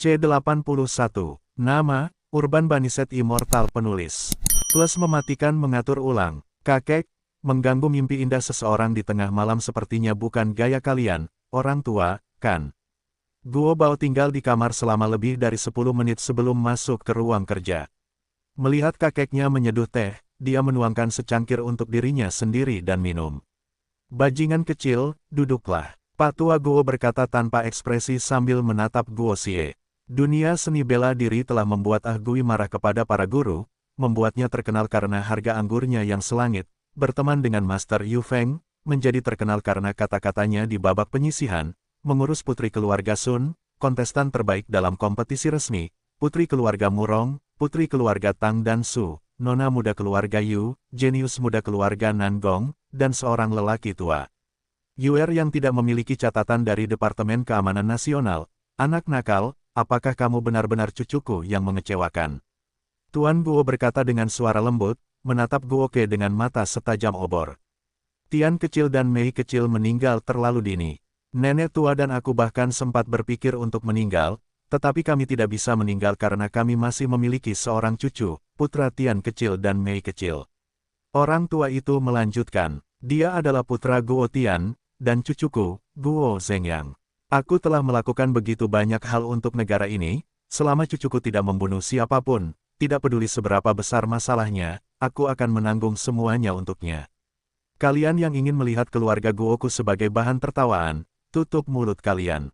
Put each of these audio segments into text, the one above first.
C81. Nama, Urban Baniset Immortal Penulis. Plus mematikan mengatur ulang. Kakek, mengganggu mimpi indah seseorang di tengah malam sepertinya bukan gaya kalian, orang tua, kan? Guo Bao tinggal di kamar selama lebih dari 10 menit sebelum masuk ke ruang kerja. Melihat kakeknya menyeduh teh, dia menuangkan secangkir untuk dirinya sendiri dan minum. Bajingan kecil, duduklah. Pak Tua Guo berkata tanpa ekspresi sambil menatap Guo Xie. Dunia seni bela diri telah membuat Ah Gui marah kepada para guru, membuatnya terkenal karena harga anggurnya yang selangit, berteman dengan Master Yu Feng, menjadi terkenal karena kata-katanya di babak penyisihan, mengurus putri keluarga Sun, kontestan terbaik dalam kompetisi resmi, putri keluarga Murong, putri keluarga Tang dan Su, nona muda keluarga Yu, jenius muda keluarga Nangong, dan seorang lelaki tua. Yuer yang tidak memiliki catatan dari Departemen Keamanan Nasional, anak nakal, apakah kamu benar-benar cucuku yang mengecewakan? Tuan Guo berkata dengan suara lembut, menatap Guo Ke dengan mata setajam obor. Tian kecil dan Mei kecil meninggal terlalu dini. Nenek tua dan aku bahkan sempat berpikir untuk meninggal, tetapi kami tidak bisa meninggal karena kami masih memiliki seorang cucu, putra Tian kecil dan Mei kecil. Orang tua itu melanjutkan, dia adalah putra Guo Tian, dan cucuku, Guo Zhengyang. Aku telah melakukan begitu banyak hal untuk negara ini, selama cucuku tidak membunuh siapapun, tidak peduli seberapa besar masalahnya, aku akan menanggung semuanya untuknya. Kalian yang ingin melihat keluarga Guoku sebagai bahan tertawaan, tutup mulut kalian.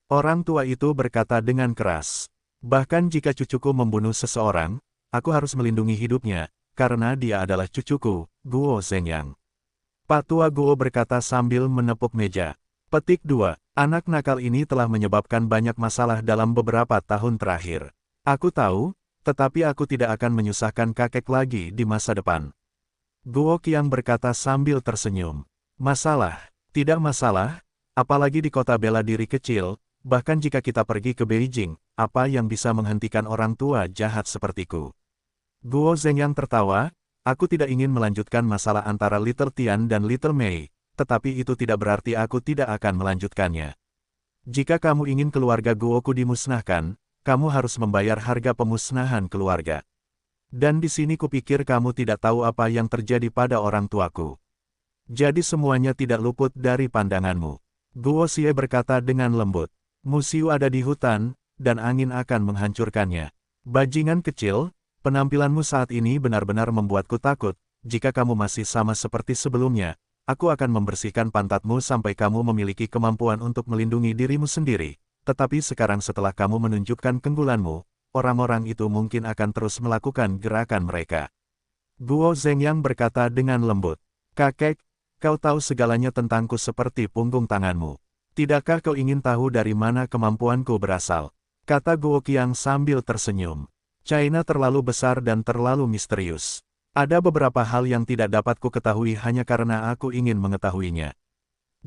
Orang tua itu berkata dengan keras. Bahkan jika cucuku membunuh seseorang, aku harus melindungi hidupnya, karena dia adalah cucuku, Guo Zhengyang. Pak Tua Guo berkata sambil menepuk meja. Petik 2. Anak nakal ini telah menyebabkan banyak masalah dalam beberapa tahun terakhir. Aku tahu, tetapi aku tidak akan menyusahkan kakek lagi di masa depan. Guo Qiang berkata sambil tersenyum. Masalah? Tidak masalah, apalagi di kota bela diri kecil, bahkan jika kita pergi ke Beijing, apa yang bisa menghentikan orang tua jahat sepertiku? Guo Zhengyang tertawa, aku tidak ingin melanjutkan masalah antara Little Tian dan Little Mei. Tetapi itu tidak berarti aku tidak akan melanjutkannya. Jika kamu ingin keluarga Guoku dimusnahkan, kamu harus membayar harga pemusnahan keluarga. Dan di sini kupikir kamu tidak tahu apa yang terjadi pada orang tuaku. Jadi semuanya tidak luput dari pandanganmu. Guo Xie berkata dengan lembut. Musiu ada di hutan, dan angin akan menghancurkannya. Bajingan kecil, penampilanmu saat ini benar-benar membuatku takut. Jika kamu masih sama seperti sebelumnya, aku akan membersihkan pantatmu sampai kamu memiliki kemampuan untuk melindungi dirimu sendiri. Tetapi sekarang setelah kamu menunjukkan keunggulanmu, orang-orang itu mungkin akan terus melakukan gerakan mereka. Guo Zhengyang berkata dengan lembut. Kakek, kau tahu segalanya tentangku seperti punggung tanganmu. Tidakkah kau ingin tahu dari mana kemampuanku berasal? Kata Guo Qiang sambil tersenyum. China terlalu besar dan terlalu misterius. Ada beberapa hal yang tidak dapat ku ketahui hanya karena aku ingin mengetahuinya.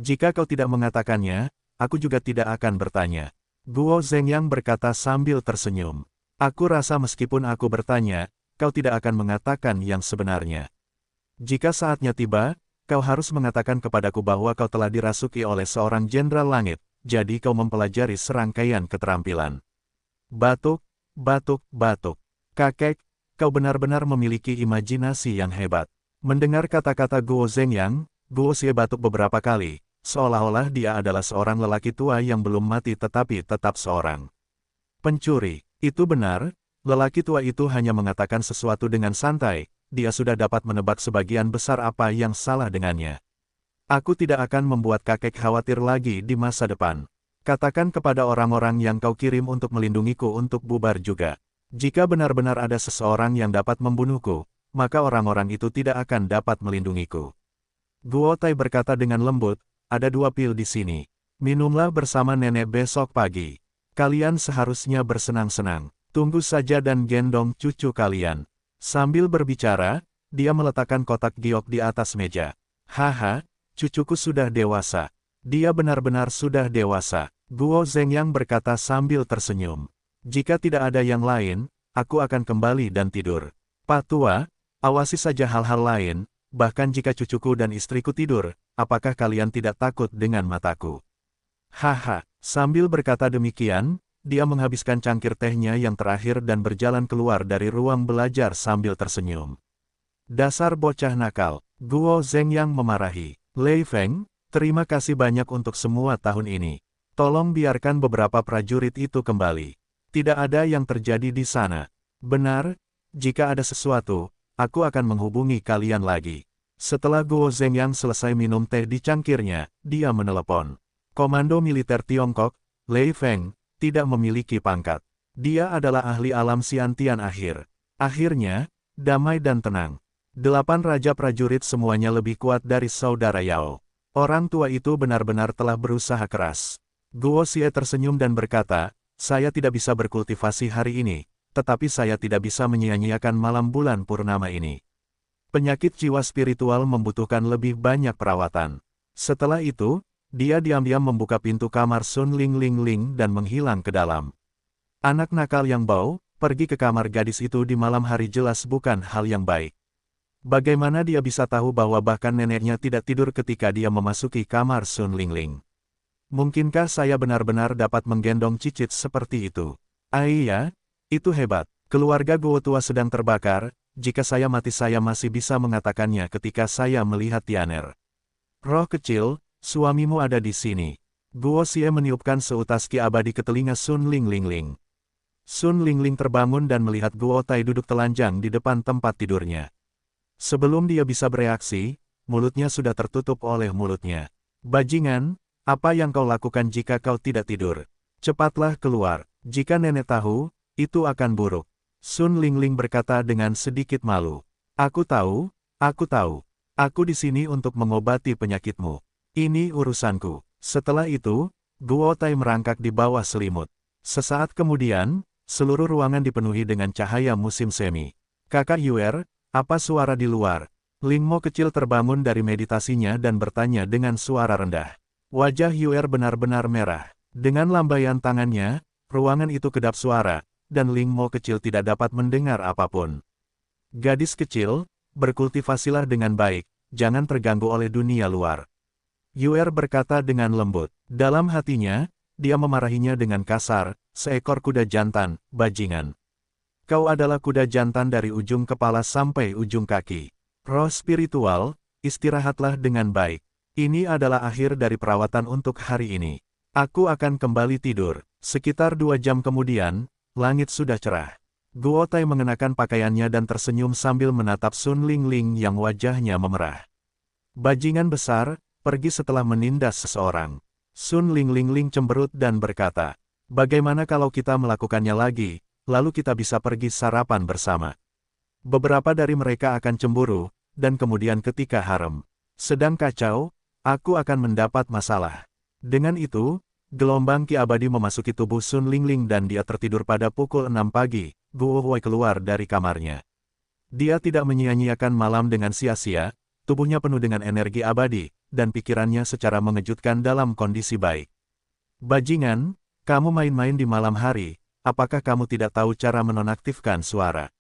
Jika kau tidak mengatakannya, aku juga tidak akan bertanya. Guo Zhengyang berkata sambil tersenyum. Aku rasa meskipun aku bertanya, kau tidak akan mengatakan yang sebenarnya. Jika saatnya tiba, kau harus mengatakan kepadaku bahwa kau telah dirasuki oleh seorang jenderal langit, jadi kau mempelajari serangkaian keterampilan. Batuk, batuk, batuk. Kakek, kau benar-benar memiliki imajinasi yang hebat. Mendengar kata-kata Guo Zhengyang, Guo Xie batuk beberapa kali, seolah-olah dia adalah seorang lelaki tua yang belum mati tetapi tetap seorang pencuri. Itu benar, lelaki tua itu hanya mengatakan sesuatu dengan santai, dia sudah dapat menebak sebagian besar apa yang salah dengannya. Aku tidak akan membuat kakek khawatir lagi di masa depan. Katakan kepada orang-orang yang kau kirim untuk melindungiku untuk bubar juga. Jika benar-benar ada seseorang yang dapat membunuhku, maka orang-orang itu tidak akan dapat melindungiku. Guo Tai berkata dengan lembut, ada 2 pil di sini. Minumlah bersama nenek besok pagi. Kalian seharusnya bersenang-senang. Tunggu saja dan gendong cucu kalian. Sambil berbicara, dia meletakkan kotak giok di atas meja. Haha, cucuku sudah dewasa. Dia benar-benar sudah dewasa. Guo Zhengyang berkata sambil tersenyum. Jika tidak ada yang lain, aku akan kembali dan tidur. Pak Tua, awasi saja hal-hal lain, bahkan jika cucuku dan istriku tidur, apakah kalian tidak takut dengan mataku? Haha, sambil berkata demikian, dia menghabiskan cangkir tehnya yang terakhir dan berjalan keluar dari ruang belajar sambil tersenyum. Dasar bocah nakal, Guo Zhengyang memarahi. Lei Feng, terima kasih banyak untuk semua tahun ini. Tolong biarkan beberapa prajurit itu kembali. Tidak ada yang terjadi di sana. Benar, jika ada sesuatu, aku akan menghubungi kalian lagi. Setelah Guo Zhengyang selesai minum teh di cangkirnya, dia menelepon. Komando militer Tiongkok, Lei Feng, tidak memiliki pangkat. Dia adalah ahli alam Xiantian akhir. Akhirnya, damai dan tenang. 8 raja prajurit semuanya lebih kuat dari saudara Yao. Orang tua itu benar-benar telah berusaha keras. Guo Xie tersenyum dan berkata, saya tidak bisa berkultivasi hari ini, tetapi saya tidak bisa menyia-nyiakan malam bulan purnama ini. Penyakit jiwa spiritual membutuhkan lebih banyak perawatan. Setelah itu, dia diam-diam membuka pintu kamar Sun Ling Ling Ling dan menghilang ke dalam. Anak nakal yang bau, pergi ke kamar gadis itu di malam hari jelas bukan hal yang baik. Bagaimana dia bisa tahu bahwa bahkan neneknya tidak tidur ketika dia memasuki kamar Sun Ling Ling? Mungkinkah saya benar-benar dapat menggendong cicit seperti itu? Iya, itu hebat. Keluarga Guo tua sedang terbakar, jika saya mati saya masih bisa mengatakannya ketika saya melihat Tianer. Roh kecil, suamimu ada di sini. Guo Xie meniupkan seutas ki abadi ke telinga Sun Ling Ling Ling. Sun Ling Ling terbangun dan melihat Guo Tai duduk telanjang di depan tempat tidurnya. Sebelum dia bisa bereaksi, mulutnya sudah tertutup oleh mulutnya. Bajingan, apa yang kau lakukan jika kau tidak tidur? Cepatlah keluar, jika nenek tahu, itu akan buruk. Sun Ling Ling berkata dengan sedikit malu. Aku tahu, aku di sini untuk mengobati penyakitmu. Ini urusanku. Setelah itu, Guo Tai merangkak di bawah selimut. Sesaat kemudian, seluruh ruangan dipenuhi dengan cahaya musim semi. Kakak Yuer, apa suara di luar? Ling Mo kecil terbangun dari meditasinya dan bertanya dengan suara rendah. Wajah Yuer benar-benar merah. Dengan lambaian tangannya, ruangan itu kedap suara, dan Ling Mo kecil tidak dapat mendengar apapun. Gadis kecil, berkultivasilah dengan baik, jangan terganggu oleh dunia luar. Yuer berkata dengan lembut. Dalam hatinya, dia memarahinya dengan kasar, seekor kuda jantan, bajingan. Kau adalah kuda jantan dari ujung kepala sampai ujung kaki. Roh spiritual, istirahatlah dengan baik. Ini adalah akhir dari perawatan untuk hari ini. Aku akan kembali tidur. Sekitar 2 jam kemudian, langit sudah cerah. Guo Tai mengenakan pakaiannya dan tersenyum sambil menatap Sun Ling Ling yang wajahnya memerah. Bajingan besar, pergi setelah menindas seseorang. Sun Ling Ling Ling cemberut dan berkata, bagaimana kalau kita melakukannya lagi, lalu kita bisa pergi sarapan bersama. Beberapa dari mereka akan cemburu, dan kemudian ketika harem sedang kacau, aku akan mendapat masalah. Dengan itu, gelombang ki abadi memasuki tubuh Sun Ling Ling dan dia tertidur pada pukul 6 pagi, Guo Huai keluar dari kamarnya. Dia tidak menyia-nyiakan malam dengan sia-sia, tubuhnya penuh dengan energi abadi, dan pikirannya secara mengejutkan dalam kondisi baik. Bajingan, kamu main-main di malam hari, apakah kamu tidak tahu cara menonaktifkan suara?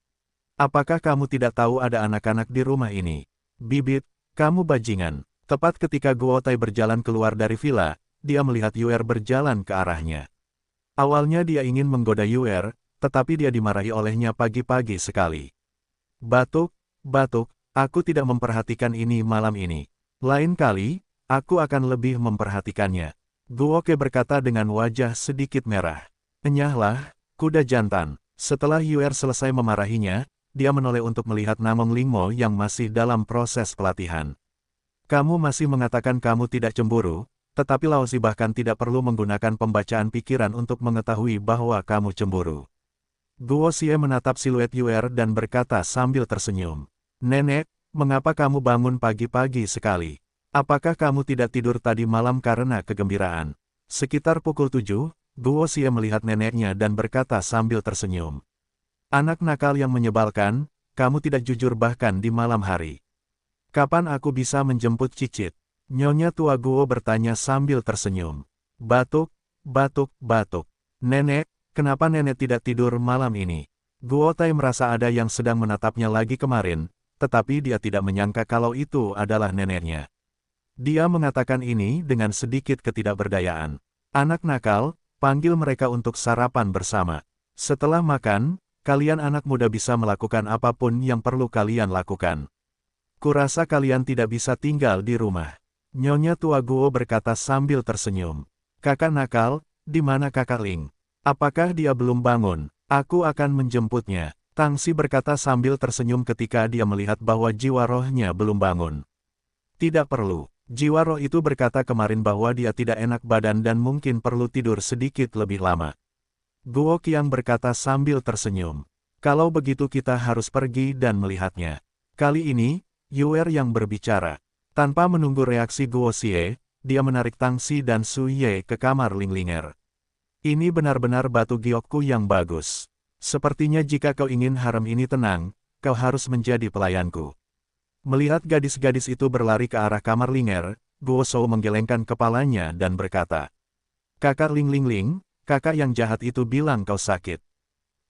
Apakah kamu tidak tahu ada anak-anak di rumah ini? Bibit, kamu bajingan. Tepat ketika Guo Tai berjalan keluar dari villa, dia melihat Yuer berjalan ke arahnya. Awalnya dia ingin menggoda Yuer, tetapi dia dimarahi olehnya pagi-pagi sekali. Batuk, aku tidak memperhatikan ini malam ini. Lain kali, aku akan lebih memperhatikannya. Guo Ke berkata dengan wajah sedikit merah. Enyahlah, kuda jantan. Setelah Yuer selesai memarahinya, dia menoleh untuk melihat Namong Lingmo yang masih dalam proses pelatihan. Kamu masih mengatakan kamu tidak cemburu, tetapi Laozi bahkan tidak perlu menggunakan pembacaan pikiran untuk mengetahui bahwa kamu cemburu. Guo Xie menatap siluet Yuer dan berkata sambil tersenyum. Nenek, mengapa kamu bangun pagi-pagi sekali? Apakah kamu tidak tidur tadi malam karena kegembiraan? Sekitar pukul 7, Guo Xie melihat neneknya dan berkata sambil tersenyum. Anak nakal yang menyebalkan, kamu tidak jujur bahkan di malam hari. Kapan aku bisa menjemput cicit? Nyonya tua Guo bertanya sambil tersenyum. Batuk. Nenek, kenapa nenek tidak tidur malam ini? Guo Tai merasa ada yang sedang menatapnya lagi kemarin, tetapi dia tidak menyangka kalau itu adalah neneknya. Dia mengatakan ini dengan sedikit ketidakberdayaan. Anak nakal, Panggil mereka untuk sarapan bersama. Setelah makan, kalian anak muda bisa melakukan apapun yang perlu kalian lakukan. Kurasa kalian tidak bisa tinggal di rumah. Nyonya tua Guo berkata sambil tersenyum. Kakak nakal, di mana kakak Ling? Apakah dia belum bangun? Aku akan menjemputnya. Tangsi berkata sambil tersenyum ketika dia melihat bahwa jiwa rohnya belum bangun. Tidak perlu. Jiwa roh itu berkata kemarin bahwa dia tidak enak badan dan mungkin perlu tidur sedikit lebih lama. Guo Qiang berkata sambil tersenyum. Kalau begitu kita harus pergi dan melihatnya. Kali ini, Yuer yang berbicara. Tanpa menunggu reaksi Guo Xie, dia menarik Tangsi dan Su Ye ke kamar Linglinger. Ini benar-benar batu giokku yang bagus. Sepertinya jika kau ingin harem ini tenang, kau harus menjadi pelayanku. Melihat gadis-gadis itu berlari ke arah kamar Linger, Guo Shou menggelengkan kepalanya dan berkata, Kakak Ling, kakak yang jahat itu bilang kau sakit.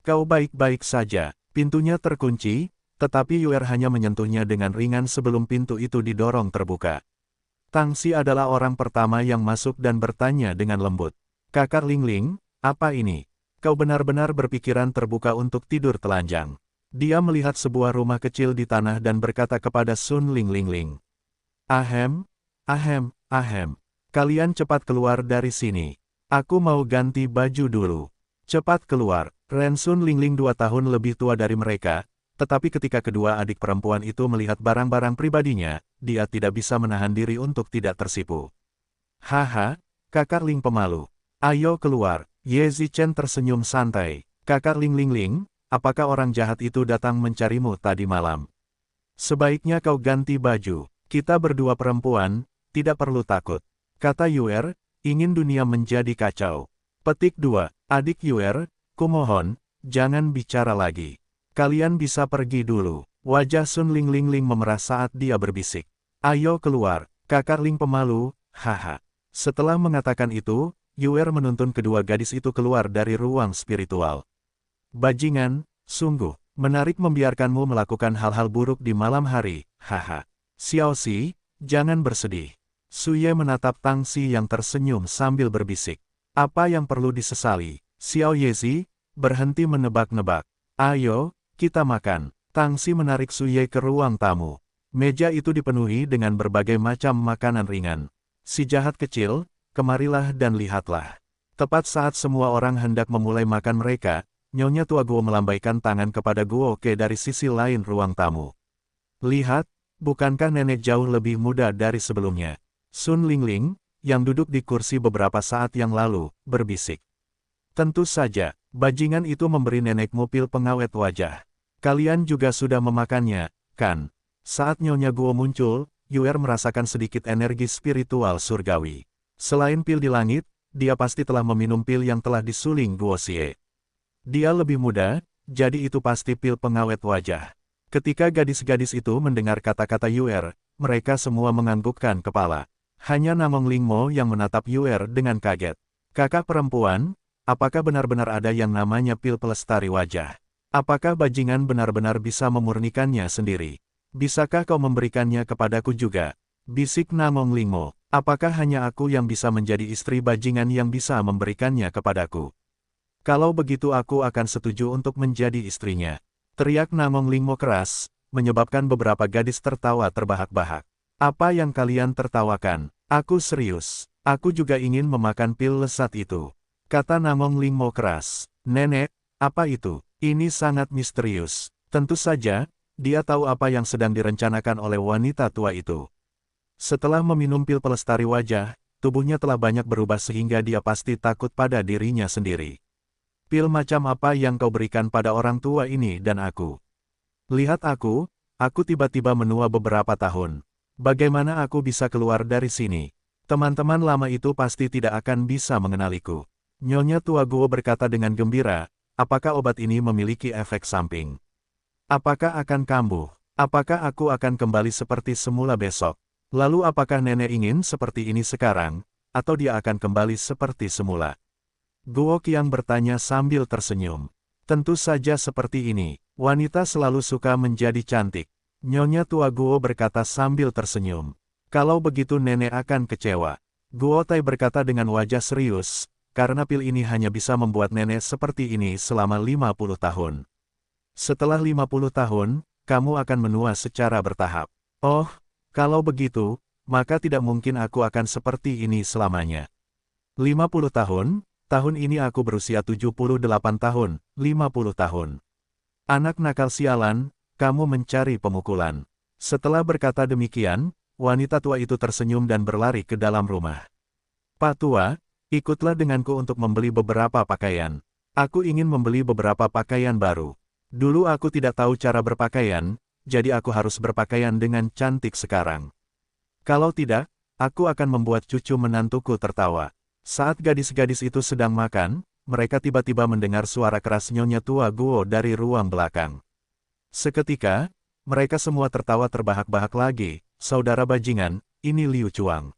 Kau baik-baik saja. Pintunya terkunci, tetapi Yuer hanya menyentuhnya dengan ringan sebelum pintu itu didorong terbuka. Tangsi adalah orang pertama yang masuk dan bertanya dengan lembut. Kakak Ling, apa ini? Kau benar-benar berpikiran terbuka untuk tidur telanjang. Dia melihat sebuah rumah kecil di tanah dan berkata kepada Sun Ling. Ahem. Kalian cepat keluar dari sini. Aku mau ganti baju dulu. Cepat keluar. Ren Sun Ling 2 tahun lebih tua dari mereka, tetapi ketika kedua adik perempuan itu melihat barang-barang pribadinya, dia tidak bisa menahan diri untuk tidak tersipu. Haha, kakak Ling pemalu. Ayo keluar. Ye Zichen tersenyum santai. Kakak Ling, apakah orang jahat itu datang mencarimu tadi malam? Sebaiknya kau ganti baju. Kita berdua perempuan, tidak perlu takut. Kata Yuer, ingin dunia menjadi kacau. Petik 2. Adik Yuer, kumohon, jangan bicara lagi. Kalian bisa pergi dulu. Wajah Sun Ling memerah saat dia berbisik. Ayo keluar, kakak Ling pemalu, haha. Setelah mengatakan itu, Yuer menuntun kedua gadis itu keluar dari ruang spiritual. Bajingan, sungguh, menarik membiarkanmu melakukan hal-hal buruk di malam hari, haha. Xiao Xi, jangan bersedih. Su Ye menatap Tangsi yang tersenyum sambil berbisik. Apa yang perlu disesali? Xiao Yezi, berhenti menebak-nebak. Ayo, kita makan. Tangsi menarik Su Ye ke ruang tamu. Meja itu dipenuhi dengan berbagai macam makanan ringan. Si jahat kecil, kemarilah dan lihatlah. Tepat saat semua orang hendak memulai makan mereka, Nyonya tua Guo melambaikan tangan kepada Guo Ke dari sisi lain ruang tamu. Lihat, bukankah nenek jauh lebih muda dari sebelumnya? Sun Ling, yang duduk di kursi beberapa saat yang lalu, berbisik. Tentu saja, bajingan itu memberi nenekmu pil pengawet wajah. Kalian juga sudah memakannya, kan? Saat Nyonya Guo muncul, Yuer merasakan sedikit energi spiritual surgawi. Selain pil di langit, dia pasti telah meminum pil yang telah disuling Guo Xie. Dia lebih muda, jadi itu pasti pil pengawet wajah. Ketika gadis-gadis itu mendengar kata-kata Yuer, mereka semua menganggukkan kepala. Hanya Namong Lingmo yang menatap Yuer dengan kaget. Kakak perempuan, apakah benar-benar ada yang namanya pil pelestari wajah? Apakah bajingan benar-benar bisa memurnikannya sendiri? Bisakah kau memberikannya kepadaku juga? Bisik Namong Lingmo. Apakah hanya aku yang bisa menjadi istri bajingan yang bisa memberikannya kepadaku? Kalau begitu aku akan setuju untuk menjadi istrinya. Teriak Namong Lingmo keras, menyebabkan beberapa gadis tertawa terbahak-bahak. Apa yang kalian tertawakan? Aku serius. Aku juga ingin memakan pil lesat itu. Kata Namong Lingmo keras. Nenek, apa itu? Ini sangat misterius. Tentu saja, dia tahu apa yang sedang direncanakan oleh wanita tua itu. Setelah meminum pil pelestari wajah, tubuhnya telah banyak berubah sehingga dia pasti takut pada dirinya sendiri. Pil macam apa yang kau berikan pada orang tua ini dan aku? Lihat aku tiba-tiba menua beberapa tahun. Bagaimana aku bisa keluar dari sini? Teman-teman lama itu pasti tidak akan bisa mengenaliku. Nyonya tua Guo berkata dengan gembira, apakah obat ini memiliki efek samping? Apakah akan kambuh? Apakah aku akan kembali seperti semula besok? Lalu apakah nenek ingin seperti ini sekarang, atau dia akan kembali seperti semula? Guo Qiang bertanya sambil tersenyum. Tentu saja seperti ini, wanita selalu suka menjadi cantik. Nyonya tua Guo berkata sambil tersenyum. Kalau begitu nenek akan kecewa. Guo Tai berkata dengan wajah serius, karena pil ini hanya bisa membuat nenek seperti ini selama 50 tahun. Setelah 50 tahun, kamu akan menua secara bertahap. Oh, kalau begitu, maka tidak mungkin aku akan seperti ini selamanya. 50 tahun, tahun ini aku berusia 78 tahun, 50 tahun. Anak nakal sialan, kamu mencari pemukulan. Setelah berkata demikian, wanita tua itu tersenyum dan berlari ke dalam rumah. Pak tua, ikutlah denganku untuk membeli beberapa pakaian. Aku ingin membeli beberapa pakaian baru. Dulu aku tidak tahu cara berpakaian, jadi aku harus berpakaian dengan cantik sekarang. Kalau tidak, aku akan membuat cucu menantuku tertawa. Saat gadis-gadis itu sedang makan, mereka tiba-tiba mendengar suara keras Nyonya Tua Guo dari ruang belakang. Seketika, mereka semua tertawa terbahak-bahak lagi. Saudara bajingan, ini Liu Chuang.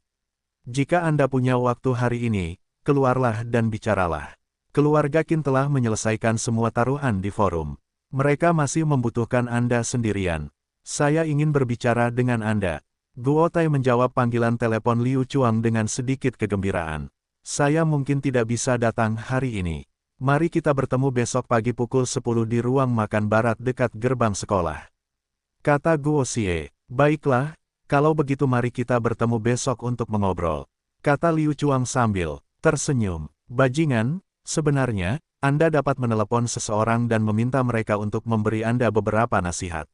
Jika Anda punya waktu hari ini, keluarlah dan bicaralah. Keluarga Qin telah menyelesaikan semua taruhan di forum. Mereka masih membutuhkan Anda sendirian. Saya ingin berbicara dengan Anda. Guo Tai menjawab panggilan telepon Liu Chuang dengan sedikit kegembiraan. Saya mungkin tidak bisa datang hari ini. Mari kita bertemu besok pagi pukul 10 di ruang makan barat dekat gerbang sekolah. Kata Guo Xie. Baiklah, kalau begitu mari kita bertemu besok untuk mengobrol. Kata Liu Chuang sambil tersenyum. Bajingan, sebenarnya, Anda dapat menelepon seseorang dan meminta mereka untuk memberi Anda beberapa nasihat.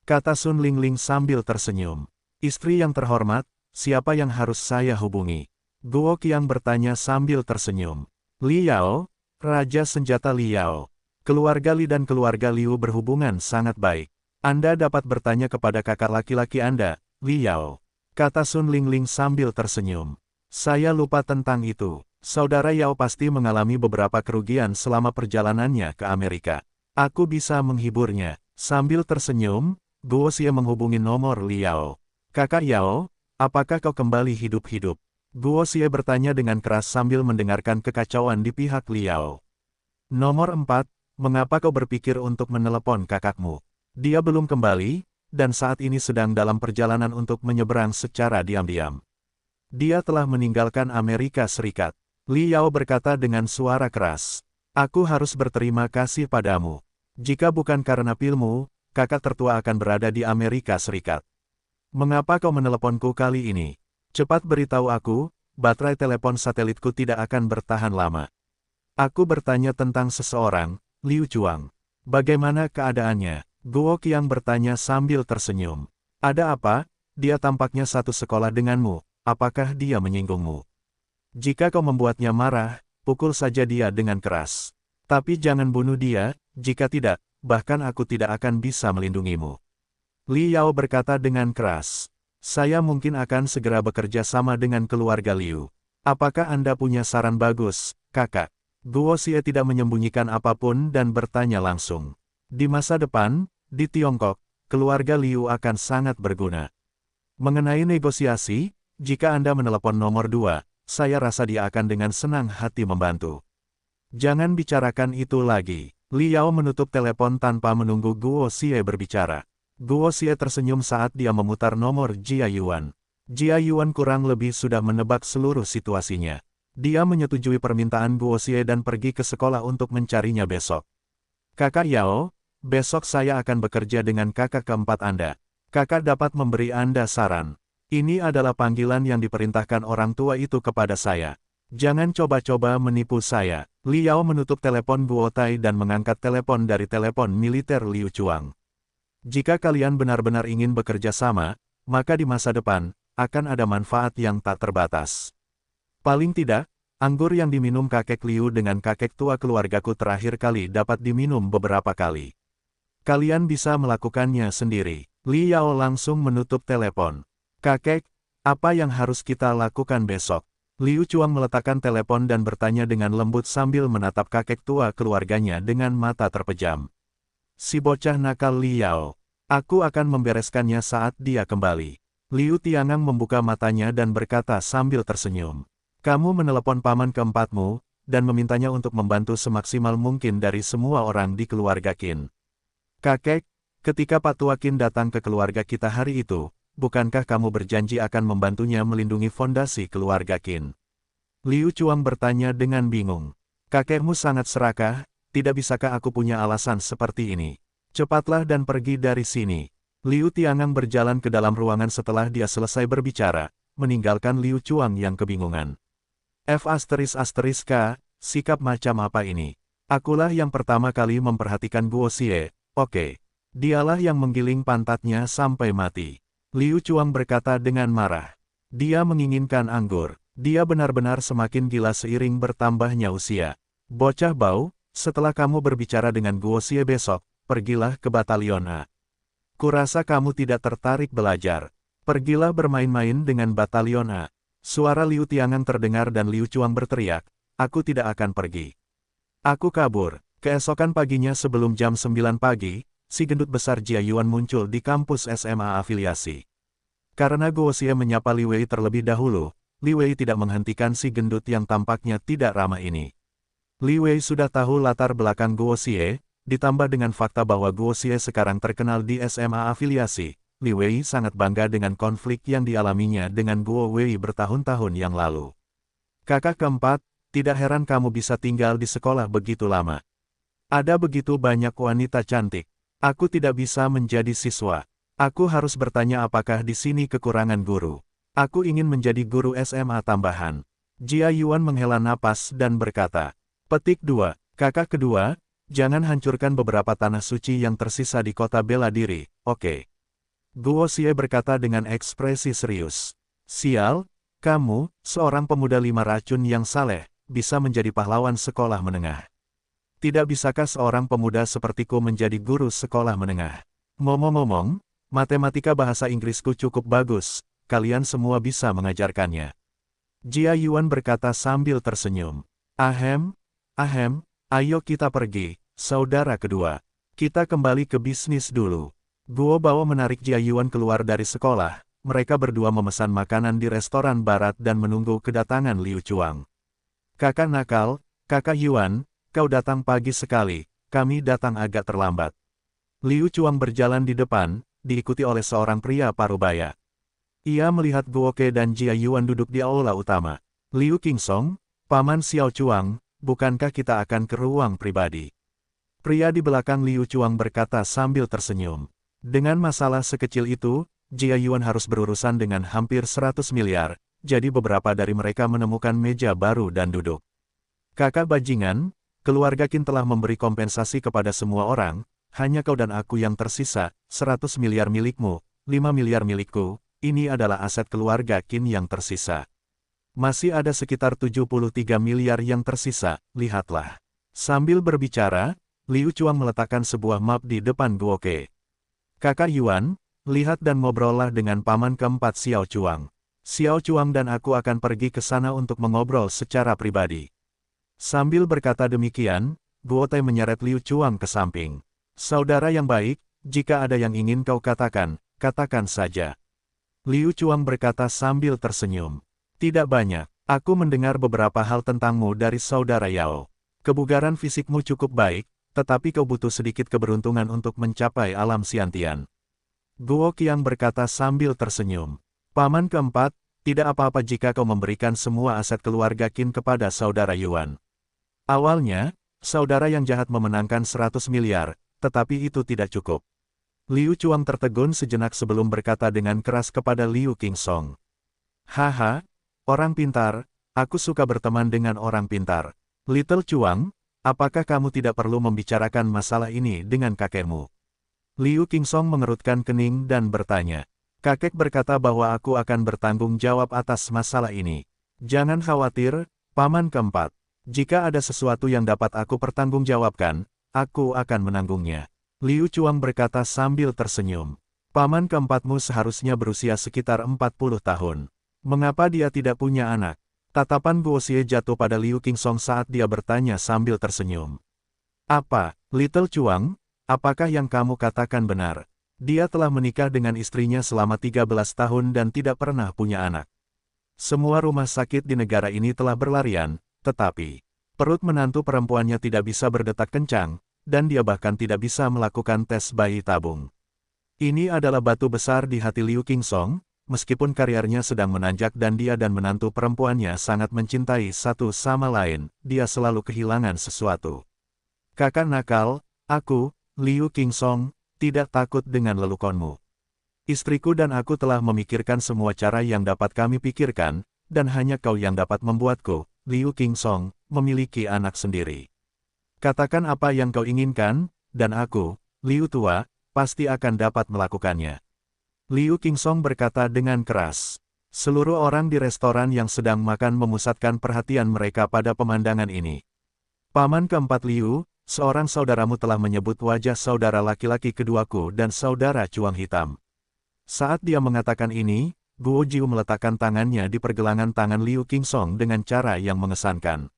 Kata Sun Lingling sambil tersenyum. Istri yang terhormat, siapa yang harus saya hubungi? Guo Qiang bertanya sambil tersenyum. Liao, Raja Senjata Liao. Keluarga Li dan keluarga Liu berhubungan sangat baik. Anda dapat bertanya kepada kakak laki-laki Anda, Liao. Kata Sun Lingling sambil tersenyum. Saya lupa tentang itu. Saudara Yao pasti mengalami beberapa kerugian selama perjalanannya ke Amerika. Aku bisa menghiburnya. Sambil tersenyum, Guo Xie menghubungi nomor Liao. Kakak Yao, apakah kau kembali hidup-hidup? Guo Xie bertanya dengan keras sambil mendengarkan kekacauan di pihak Liao. Nomor 4, mengapa kau berpikir untuk menelepon kakakmu? Dia belum kembali, dan saat ini sedang dalam perjalanan untuk menyeberang secara diam-diam. Dia telah meninggalkan Amerika Serikat. Liao berkata dengan suara keras. Aku harus berterima kasih padamu. Jika bukan karena pilmu, kakak tertua akan berada di Amerika Serikat. Mengapa kau meneleponku kali ini? Cepat beritahu aku, baterai telepon satelitku tidak akan bertahan lama. Aku bertanya tentang seseorang, Liu Chuang. Bagaimana keadaannya? Guo Qiang bertanya sambil tersenyum. Ada apa? Dia tampaknya satu sekolah denganmu. Apakah dia menyinggungmu? Jika kau membuatnya marah, pukul saja dia dengan keras. Tapi jangan bunuh dia, jika tidak, bahkan aku tidak akan bisa melindungimu. Liao berkata dengan keras. Saya mungkin akan segera bekerja sama dengan keluarga Liu. Apakah Anda punya saran bagus, kakak? Guo Xie tidak menyembunyikan apapun dan bertanya langsung. Di masa depan, di Tiongkok, keluarga Liu akan sangat berguna. Mengenai negosiasi, jika Anda menelepon nomor 2, saya rasa dia akan dengan senang hati membantu. Jangan bicarakan itu lagi. Liao menutup telepon tanpa menunggu Guo Xie berbicara. Guo Xie tersenyum saat dia memutar nomor Jia Yuan. Jia Yuan kurang lebih sudah menebak seluruh situasinya. Dia menyetujui permintaan Guo Xie dan pergi ke sekolah untuk mencarinya besok. Kakak Yao, besok saya akan bekerja dengan kakak keempat Anda. Kakak dapat memberi Anda saran. Ini adalah panggilan yang diperintahkan orang tua itu kepada saya. Jangan coba-coba menipu saya. Liao menutup telepon Guo Tai dan mengangkat telepon dari telepon militer Liu Chuang. Jika kalian benar-benar ingin bekerja sama, maka di masa depan, akan ada manfaat yang tak terbatas. Paling tidak, anggur yang diminum kakek Liu dengan kakek tua keluargaku terakhir kali dapat diminum beberapa kali. Kalian bisa melakukannya sendiri. Liao langsung menutup telepon. Kakek, apa yang harus kita lakukan besok? Liu Chuang meletakkan telepon dan bertanya dengan lembut sambil menatap kakek tua keluarganya dengan mata terpejam. Si bocah nakal Liao. Aku akan membereskannya saat dia kembali. Liu Tiangang membuka matanya dan berkata sambil tersenyum. Kamu menelepon paman keempatmu, dan memintanya untuk membantu semaksimal mungkin dari semua orang di keluarga Qin. Kakek, ketika Pak Tua Qin datang ke keluarga kita hari itu, bukankah kamu berjanji akan membantunya melindungi fondasi keluarga Qin? Liu Chuang bertanya dengan bingung. Kakekmu sangat serakah, tidak bisakah aku punya alasan seperti ini? Cepatlah dan pergi dari sini. Liu Tiangang berjalan ke dalam ruangan setelah dia selesai berbicara, meninggalkan Liu Chuang yang kebingungan. K, sikap macam apa ini? Akulah yang pertama kali memperhatikan Guo Xie, oke. Dialah yang menggiling pantatnya sampai mati. Liu Chuang berkata dengan marah. Dia menginginkan anggur. Dia benar-benar semakin gila seiring bertambahnya usia. Bocah bau, setelah kamu berbicara dengan Guo Xie besok, pergilah ke Batalion A. Kurasa kamu tidak tertarik belajar. Pergilah bermain-main dengan Batalion A. Suara Liu Tiangang terdengar dan Liu Chuang berteriak, aku tidak akan pergi. Aku kabur. Keesokan paginya sebelum jam 9 pagi, si gendut besar Jia Yuan muncul di kampus SMA afiliasi. Karena Guo Xie menyapa Li Wei terlebih dahulu, Li Wei tidak menghentikan si gendut yang tampaknya tidak ramah ini. Li Wei sudah tahu latar belakang Guo Xie, ditambah dengan fakta bahwa Guo Xie sekarang terkenal di SMA afiliasi. Li Wei sangat bangga dengan konflik yang dialaminya dengan Guo Wei bertahun-tahun yang lalu. Kakak keempat, tidak heran kamu bisa tinggal di sekolah begitu lama. Ada begitu banyak wanita cantik. Aku tidak bisa menjadi siswa. Aku harus bertanya apakah di sini kekurangan guru. Aku ingin menjadi guru SMA tambahan. Jia Yuan menghela napas dan berkata, Petik 2, kakak kedua, jangan hancurkan beberapa tanah suci yang tersisa di kota bela diri, oke? Guo Xie berkata dengan ekspresi serius. Sial, kamu, seorang pemuda 5 racun yang saleh, bisa menjadi pahlawan sekolah menengah. Tidak bisakah seorang pemuda sepertiku menjadi guru sekolah menengah? Ngomong-ngomong, matematika bahasa Inggrisku cukup bagus, kalian semua bisa mengajarkannya. Jia Yuan berkata sambil tersenyum. Ahem, ayo kita pergi, saudara kedua. Kita kembali ke bisnis dulu. Guo Bao menarik Jia Yuan keluar dari sekolah, mereka berdua memesan makanan di restoran barat dan menunggu kedatangan Liu Chuang. Kakak nakal, kakak Yuan, kau datang pagi sekali, kami datang agak terlambat. Liu Chuang berjalan di depan, diikuti oleh seorang pria parubaya. Ia melihat Guo Ke dan Jia Yuan duduk di aula utama. Liu Qingsong, Paman Xiao Chuang, bukankah kita akan ke ruang pribadi? Pria di belakang Liu Chuang berkata sambil tersenyum. Dengan masalah sekecil itu, Jia Yuan harus berurusan dengan hampir 100 miliar, jadi beberapa dari mereka menemukan meja baru dan duduk. Kakak bajingan, keluarga Qin telah memberi kompensasi kepada semua orang, hanya kau dan aku yang tersisa, 100 miliar milikmu, 5 miliar milikku, ini adalah aset keluarga Qin yang tersisa. Masih ada sekitar 73 miliar yang tersisa, lihatlah. Sambil berbicara, Liu Chuang meletakkan sebuah map di depan Guo Ke. Kakak Yuan, lihat dan ngobrollah dengan paman keempat Xiao Chuang. Xiao Chuang dan aku akan pergi ke sana untuk mengobrol secara pribadi. Sambil berkata demikian, Guo Tai menyeret Liu Chuang ke samping. Saudara yang baik, jika ada yang ingin kau katakan, katakan saja. Liu Chuang berkata sambil tersenyum. Tidak banyak, aku mendengar beberapa hal tentangmu dari saudara Yao. Kebugaran fisikmu cukup baik, tetapi kau butuh sedikit keberuntungan untuk mencapai alam Xiantian. Guo Qiang berkata sambil tersenyum. Paman keempat, tidak apa-apa jika kau memberikan semua aset keluarga Qin kepada saudara Yuan. Awalnya, saudara yang jahat memenangkan 100 miliar, tetapi itu tidak cukup. Liu Chuang tertegun sejenak sebelum berkata dengan keras kepada Liu Qingsong. Haha, orang pintar, aku suka berteman dengan orang pintar. Little Chuang, apakah kamu tidak perlu membicarakan masalah ini dengan kakekmu? Liu Qingsong mengerutkan kening dan bertanya. Kakek berkata bahwa aku akan bertanggung jawab atas masalah ini. Jangan khawatir, paman keempat. Jika ada sesuatu yang dapat aku pertanggungjawabkan, aku akan menanggungnya. Liu Chuang berkata sambil tersenyum. Paman keempatmu seharusnya berusia sekitar 40 tahun. Mengapa dia tidak punya anak? Tatapan Guo Xie jatuh pada Liu Qingsong saat dia bertanya sambil tersenyum. Apa, Little Chuang? Apakah yang kamu katakan benar? Dia telah menikah dengan istrinya selama 13 tahun dan tidak pernah punya anak. Semua rumah sakit di negara ini telah berlarian, tetapi perut menantu perempuannya tidak bisa berdetak kencang, dan dia bahkan tidak bisa melakukan tes bayi tabung. Ini adalah batu besar di hati Liu Qingsong, meskipun karirnya sedang menanjak dan dia dan menantu perempuannya sangat mencintai satu sama lain, dia selalu kehilangan sesuatu. Kakak nakal, aku, Liu Qingsong, tidak takut dengan lelukonmu. Istriku dan aku telah memikirkan semua cara yang dapat kami pikirkan, dan hanya kau yang dapat membuatku, Liu Qingsong, memiliki anak sendiri. Katakan apa yang kau inginkan, dan aku, Liu Tua, pasti akan dapat melakukannya. Liu Qingsong berkata dengan keras. Seluruh orang di restoran yang sedang makan memusatkan perhatian mereka pada pemandangan ini. Paman keempat Liu, seorang saudaramu telah menyebut wajah saudara laki-laki keduaku dan saudara Cuang Hitam. Saat dia mengatakan ini, Guo Jiu meletakkan tangannya di pergelangan tangan Liu Qingsong dengan cara yang mengesankan.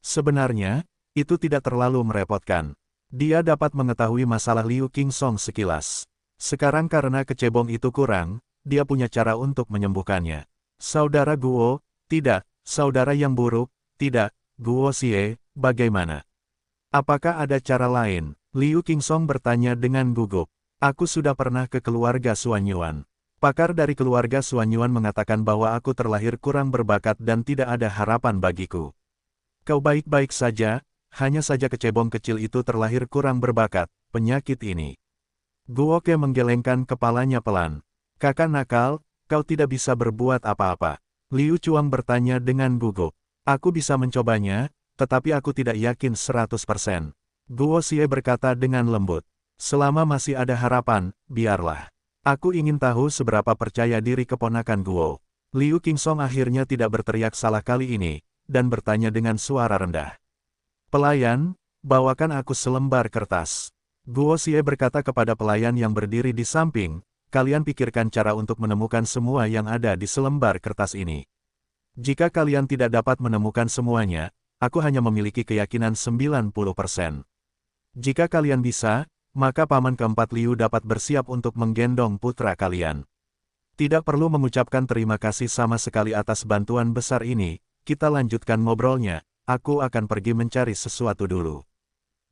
Sebenarnya, itu tidak terlalu merepotkan. Dia dapat mengetahui masalah Liu Qingsong sekilas. Sekarang karena kecebong itu kurang, dia punya cara untuk menyembuhkannya. Saudara Guo, tidak. Saudara yang buruk, tidak. Guo Xie, bagaimana? Apakah ada cara lain? Liu Qingsong bertanya dengan gugup. Aku sudah pernah ke keluarga Xuanyuan. Pakar dari keluarga Xuanyuan mengatakan bahwa aku terlahir kurang berbakat dan tidak ada harapan bagiku. Kau baik-baik saja, hanya saja kecebong kecil itu terlahir kurang berbakat, penyakit ini. Guo Ke menggelengkan kepalanya pelan. Kakak nakal, kau tidak bisa berbuat apa-apa. Liu Chuang bertanya dengan gugup. Aku bisa mencobanya, tetapi aku tidak yakin 100%. Guo Xie berkata dengan lembut. Selama masih ada harapan, biarlah. Aku ingin tahu seberapa percaya diri keponakan Guo. Liu Qingsong akhirnya tidak berteriak salah kali ini, dan bertanya dengan suara rendah. Pelayan, bawakan aku selembar kertas. Guo Xie berkata kepada pelayan yang berdiri di samping, kalian pikirkan cara untuk menemukan semua yang ada di selembar kertas ini. Jika kalian tidak dapat menemukan semuanya, aku hanya memiliki keyakinan 90%. Jika kalian bisa, maka paman keempat Liu dapat bersiap untuk menggendong putra kalian. Tidak perlu mengucapkan terima kasih sama sekali atas bantuan besar ini, kita lanjutkan ngobrolnya, aku akan pergi mencari sesuatu dulu.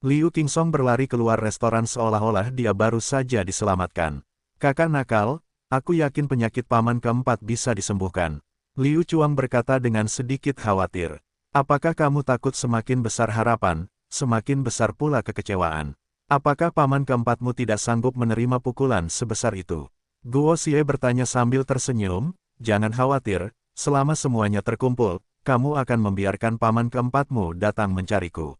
Liu Qingsong berlari keluar restoran seolah-olah dia baru saja diselamatkan. Kakak nakal, aku yakin penyakit paman keempat bisa disembuhkan. Liu Chuang berkata dengan sedikit khawatir. Apakah kamu takut semakin besar harapan, semakin besar pula kekecewaan? Apakah paman keempatmu tidak sanggup menerima pukulan sebesar itu? Guo Xie bertanya sambil tersenyum, jangan khawatir, selama semuanya terkumpul, kamu akan membiarkan paman keempatmu datang mencariku.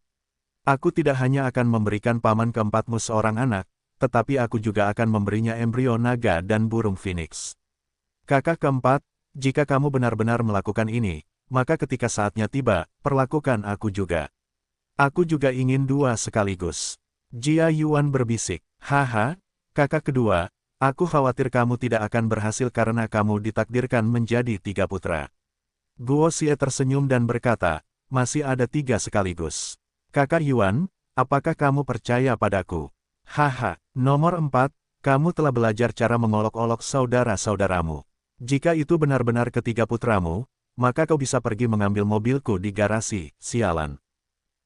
Aku tidak hanya akan memberikan paman keempatmu seorang anak, tetapi aku juga akan memberinya embrio naga dan burung phoenix. Kakak keempat, jika kamu benar-benar melakukan ini, maka ketika saatnya tiba, perlakukan aku juga. Aku juga ingin dua sekaligus. Jia Yuan berbisik, haha, kakak kedua, aku khawatir kamu tidak akan berhasil karena kamu ditakdirkan menjadi 3 putra. Guo Xie tersenyum dan berkata, masih ada 3 sekaligus. Kakak Yuan, apakah kamu percaya padaku? Haha, nomor 4, kamu telah belajar cara mengolok-olok saudara-saudaramu. Jika itu benar-benar ketiga putramu, maka kau bisa pergi mengambil mobilku di garasi, sialan.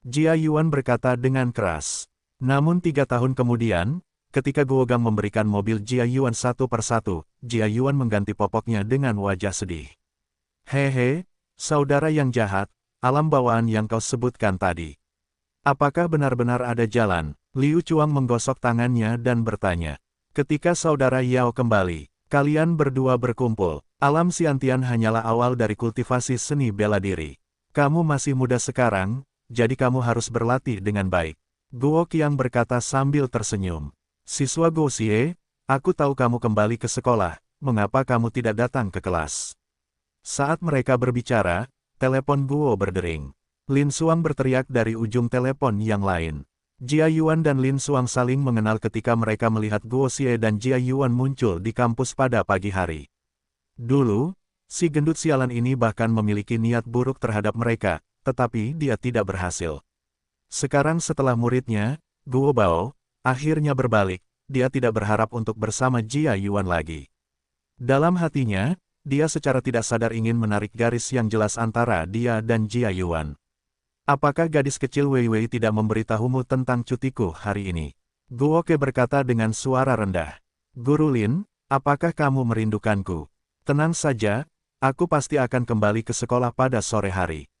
Jia Yuan berkata dengan keras. Namun 3 tahun kemudian, ketika Guo Gang memberikan mobil Jia Yuan satu persatu, Jia Yuan mengganti popoknya dengan wajah sedih. Hehe, saudara yang jahat, alam bawaan yang kau sebutkan tadi. Apakah benar-benar ada jalan? Liu Chuang menggosok tangannya dan bertanya. Ketika saudara Yao kembali, kalian berdua berkumpul. Alam Xiantian hanyalah awal dari kultivasi seni bela diri. Kamu masih muda sekarang, jadi kamu harus berlatih dengan baik. Guo Qiang berkata sambil tersenyum. Siswa Guo Xie, aku tahu kamu kembali ke sekolah, mengapa kamu tidak datang ke kelas? Saat mereka berbicara, telepon Guo berdering. Lin Xuang berteriak dari ujung telepon yang lain. Jia Yuan dan Lin Xuang saling mengenal ketika mereka melihat Guo Xie dan Jia Yuan muncul di kampus pada pagi hari. Dulu, si gendut sialan ini bahkan memiliki niat buruk terhadap mereka, tetapi dia tidak berhasil. Sekarang setelah muridnya, Guo Bao, akhirnya berbalik, dia tidak berharap untuk bersama Jia Yuan lagi. Dalam hatinya, dia secara tidak sadar ingin menarik garis yang jelas antara dia dan Jia Yuan. Apakah gadis kecil Wei Wei tidak memberitahumu tentang cutiku hari ini? Guo Ke berkata dengan suara rendah. Guru Lin, apakah kamu merindukanku? Tenang saja, aku pasti akan kembali ke sekolah pada sore hari.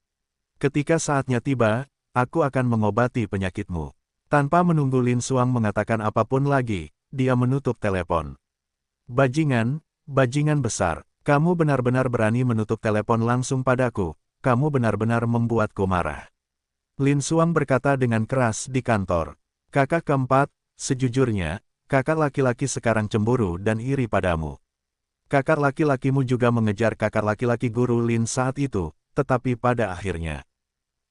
Ketika saatnya tiba, aku akan mengobati penyakitmu. Tanpa menunggu Lin Xuang mengatakan apapun lagi, dia menutup telepon. Bajingan, bajingan besar, kamu benar-benar berani menutup telepon langsung padaku, kamu benar-benar membuatku marah. Lin Xuang berkata dengan keras di kantor. Kakak keempat, sejujurnya, kakak laki-laki sekarang cemburu dan iri padamu. Kakak laki-lakimu juga mengejar kakak laki-laki guru Lin saat itu, tetapi pada akhirnya.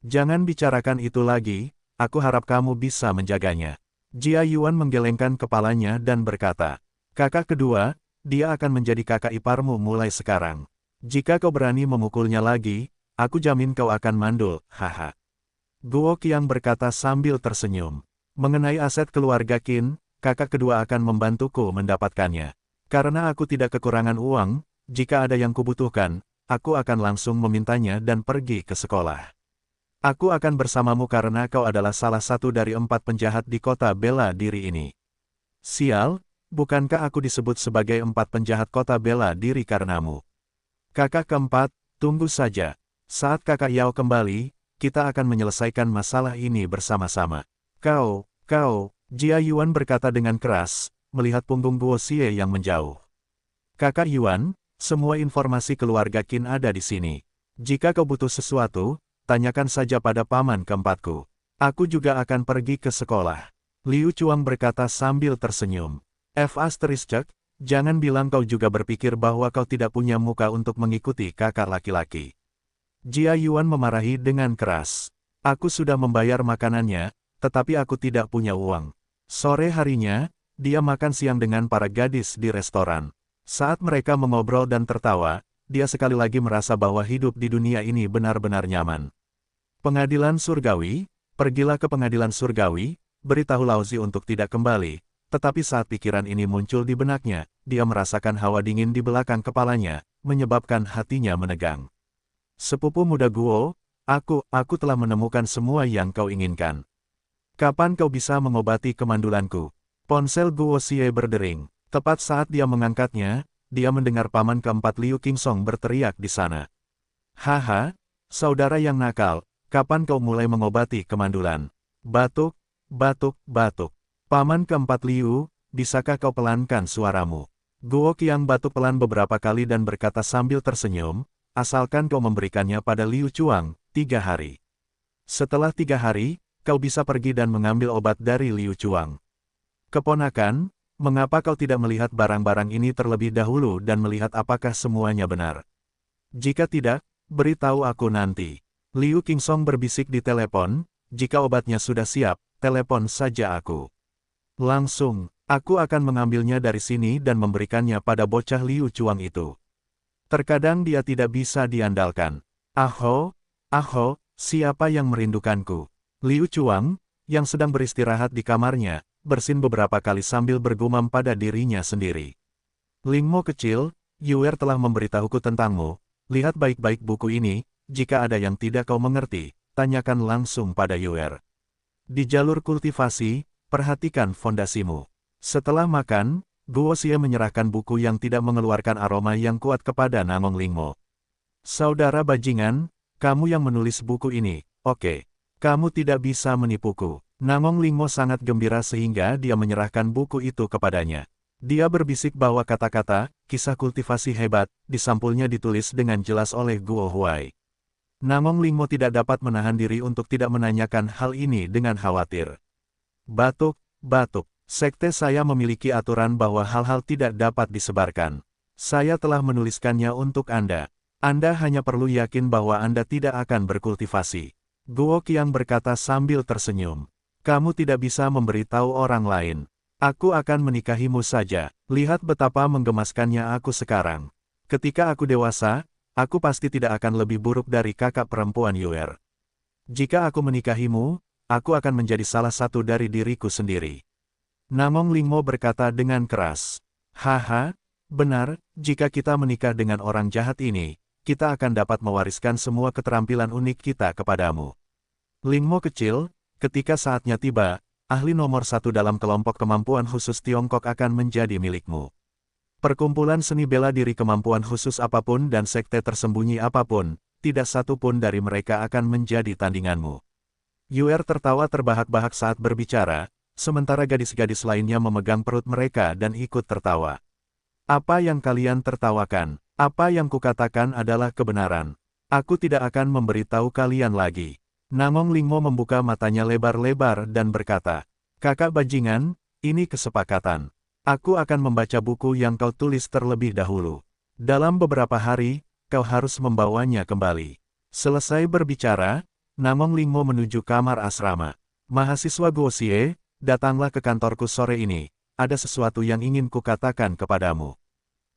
Jangan bicarakan itu lagi, aku harap kamu bisa menjaganya. Jia Yuan menggelengkan kepalanya dan berkata, kakak kedua, dia akan menjadi kakak iparmu mulai sekarang. Jika kau berani memukulnya lagi, aku jamin kau akan mandul, haha. Guo Qiang berkata sambil tersenyum. Mengenai aset keluarga Qin, kakak kedua akan membantuku mendapatkannya. Karena aku tidak kekurangan uang, jika ada yang kubutuhkan, aku akan langsung memintanya dan pergi ke sekolah. Aku akan bersamamu karena kau adalah salah satu dari 4 penjahat di kota bela diri ini. Sial, bukankah aku disebut sebagai 4 penjahat kota bela diri karenamu? Kakak keempat, tunggu saja. Saat kakak Yao kembali, kita akan menyelesaikan masalah ini bersama-sama. Kau, Jia Yuan berkata dengan keras, melihat punggung Guo Xie yang menjauh. Kakak Yuan, semua informasi keluarga Qin ada di sini. Jika kau butuh sesuatu, tanyakan saja pada paman keempatku. Aku juga akan pergi ke sekolah. Liu Chuang berkata sambil tersenyum. Jangan bilang kau juga berpikir bahwa kau tidak punya muka untuk mengikuti kakak laki-laki. Jia Yuan memarahi dengan keras. Aku sudah membayar makanannya, tetapi aku tidak punya uang. Sore harinya, dia makan siang dengan para gadis di restoran. Saat mereka mengobrol dan tertawa, dia sekali lagi merasa bahwa hidup di dunia ini benar-benar nyaman. Pengadilan surgawi, pergilah ke pengadilan surgawi, beritahu Laozi untuk tidak kembali, tetapi saat pikiran ini muncul di benaknya, dia merasakan hawa dingin di belakang kepalanya, menyebabkan hatinya menegang. Sepupu muda Guo, aku telah menemukan semua yang kau inginkan. Kapan kau bisa mengobati kemandulanku? Ponsel Guo Xie berdering. Tepat saat dia mengangkatnya, dia mendengar paman keempat Liu Qingsong berteriak di sana. Haha, saudara yang nakal, kapan kau mulai mengobati kemandulan? Batuk, batuk, batuk. Paman keempat Liu, bisakah kau pelankan suaramu? Guo Qiang batuk pelan beberapa kali dan berkata sambil tersenyum, asalkan kau memberikannya pada Liu Chuang, 3 hari. Setelah 3 hari, kau bisa pergi dan mengambil obat dari Liu Chuang. Keponakan, mengapa kau tidak melihat barang-barang ini terlebih dahulu dan melihat apakah semuanya benar? Jika tidak, beritahu aku nanti. Liu Qingsong berbisik di telepon, jika obatnya sudah siap, telepon saja aku. Langsung, aku akan mengambilnya dari sini dan memberikannya pada bocah Liu Chuang itu. Terkadang dia tidak bisa diandalkan. Aho, siapa yang merindukanku? Liu Chuang, yang sedang beristirahat di kamarnya, bersin beberapa kali sambil bergumam pada dirinya sendiri. Lingmo kecil, Yuer telah memberitahuku tentangmu, lihat baik-baik buku ini, jika ada yang tidak kau mengerti, tanyakan langsung pada Yuer. Di jalur kultivasi, perhatikan fondasimu. Setelah makan, Guo Xie menyerahkan buku yang tidak mengeluarkan aroma yang kuat kepada Namong Lingmo. Saudara bajingan, kamu yang menulis buku ini, oke. Kamu tidak bisa menipuku. Namong Lingmo sangat gembira sehingga dia menyerahkan buku itu kepadanya. Dia berbisik bahwa kata-kata, kisah kultivasi hebat, di sampulnya ditulis dengan jelas oleh Guo Huai. Namong Lingmo tidak dapat menahan diri untuk tidak menanyakan hal ini dengan khawatir. Batuk, sekte saya memiliki aturan bahwa hal-hal tidak dapat disebarkan. Saya telah menuliskannya untuk Anda. Anda hanya perlu yakin bahwa Anda tidak akan berkultivasi. Guo Qiang berkata sambil tersenyum. Kamu tidak bisa memberitahu orang lain. Aku akan menikahimu saja. Lihat betapa menggemaskannya aku sekarang. Ketika aku dewasa, aku pasti tidak akan lebih buruk dari kakak perempuan Yuer. Jika aku menikahimu, aku akan menjadi salah satu dari diriku sendiri. Namong Lingmo berkata dengan keras. Haha, benar, jika kita menikah dengan orang jahat ini, kita akan dapat mewariskan semua keterampilan unik kita kepadamu. Lingmo kecil, ketika saatnya tiba, ahli nomor 1 dalam kelompok kemampuan khusus Tiongkok akan menjadi milikmu. Perkumpulan seni bela diri kemampuan khusus apapun dan sekte tersembunyi apapun, tidak satu pun dari mereka akan menjadi tandinganmu. Yuer tertawa terbahak-bahak saat berbicara, sementara gadis-gadis lainnya memegang perut mereka dan ikut tertawa. Apa yang kalian tertawakan? Apa yang kukatakan adalah kebenaran. Aku tidak akan memberitahu kalian lagi. Namong Lingmo membuka matanya lebar-lebar dan berkata, "Kakak bajingan, ini kesepakatan. Aku akan membaca buku yang kau tulis terlebih dahulu. Dalam beberapa hari, kau harus membawanya kembali." Selesai berbicara, Namong Lingmo menuju kamar asrama. "Mahasiswa Guoxie, datanglah ke kantorku sore ini. Ada sesuatu yang ingin kukatakan kepadamu."